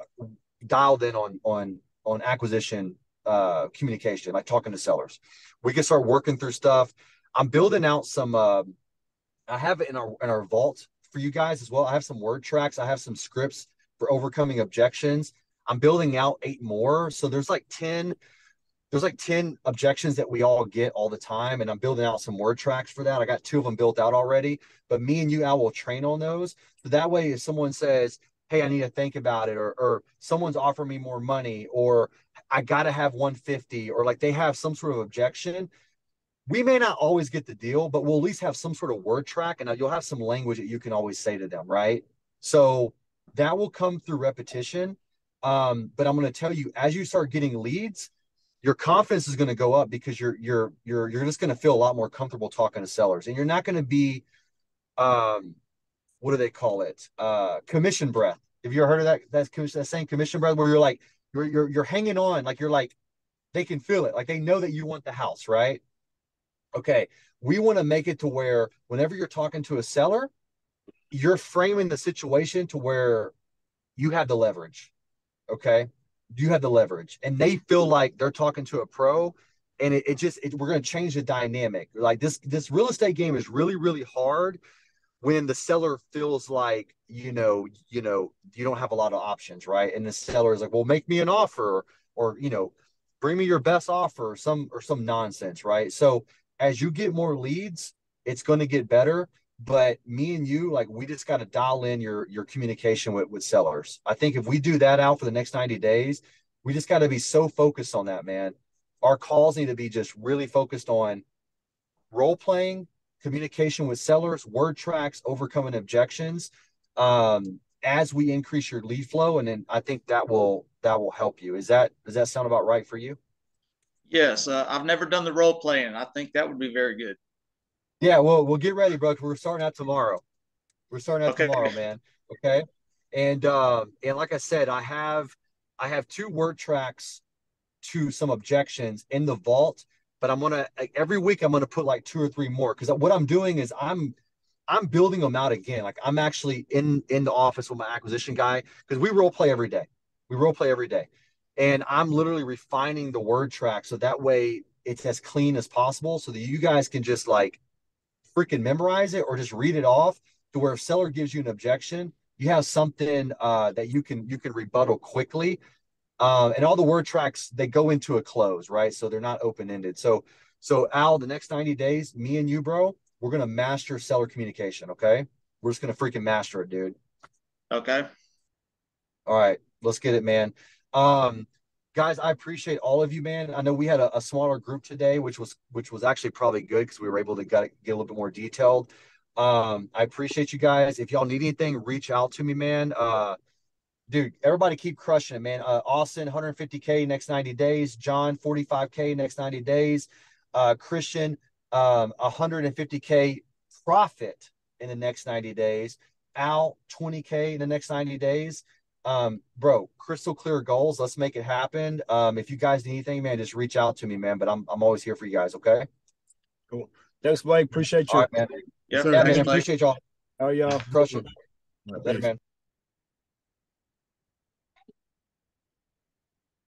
dialed in on acquisition communication, like talking to sellers. We can start working through stuff. I'm building out some I have it in our vault for you guys as well. I have some word tracks, I have some scripts for overcoming objections. I'm building out 8 more. So there's like 10 objections that we all get all the time, and I'm building out some word tracks for that. I got 2 of them built out already, but me and you, Al, will train on those. So that way, if someone says, hey, I need to think about it, or someone's offering me more money, or I got to have 150, or like they have some sort of objection, we may not always get the deal, but we'll at least have some sort of word track, and you'll have some language that you can always say to them, right? So that will come through repetition. But I'm going to tell you, as you start getting leads, your confidence is going to go up because you're just going to feel a lot more comfortable talking to sellers, and you're not going to be, what do they call it, commission breath. Have you ever heard of that? That saying, commission breath, where you're like, you're hanging on, like, you're like, they can feel it, like they know that you want the house, right? Okay, we want to make it to where whenever you're talking to a seller, you're framing the situation to where you have the leverage. Okay, you have the leverage, and they feel like they're talking to a pro. And we're going to change the dynamic. Like, this real estate game is really, really hard when the seller feels like, you don't have a lot of options, right? And the seller is like, well, make me an offer, or bring me your best offer, or some nonsense, right? So as you get more leads, it's going to get better. But me and you, like, we just got to dial in your communication with sellers. I think if we do that out for the next 90 days, we just got to be so focused on that, man. Our calls need to be just really focused on role playing, communication with sellers, word tracks, overcoming objections. as we increase your lead flow, and then I think that will help you. Does that sound about right for you? Yes, I've never done the role playing. I think that would be very good. Yeah, well, we'll get ready, bro. We're starting out tomorrow. We're starting out Okay. tomorrow, man. Okay. And like I said, I have 2 word tracks to some objections in the vault, but I'm gonna every week I'm gonna put like 2 or 3 more, because what I'm doing is I'm building them out again. Like I'm actually in the office with my acquisition guy, because we role play every day. We role play every day, and I'm literally refining the word track so that way it's as clean as possible, so that you guys can just like freaking memorize it or just read it off, to where if seller gives you an objection, you have something that you can rebuttal quickly. And all the word tracks, they go into a close, right? So they're not open ended. So Al, the next 90 days, me and you, bro, we're gonna master seller communication. Okay, we're just gonna freaking master it, dude. Okay. All right, let's get it, man. Um, Guys, I appreciate all of you, man. I know we had a smaller group today, which was actually probably good, because we were able to get a little bit more detailed. I appreciate you guys. If y'all need anything, reach out to me, man. Dude, everybody keep crushing it, man. Austin, 150K next 90 days. John, 45K next 90 days. Christian, 150K profit in the next 90 days. Al, 20K in the next 90 days. Bro, crystal clear goals. Let's make it happen. If you guys need anything, man, just reach out to me, man. But I'm always here for you guys, okay? Cool. Thanks, Blake. Appreciate All you. right, man. Yep. Sir, Yeah, Thanks, man. Blake. Appreciate y'all. Oh, y'all. Crush it. All right, Later, peace. man.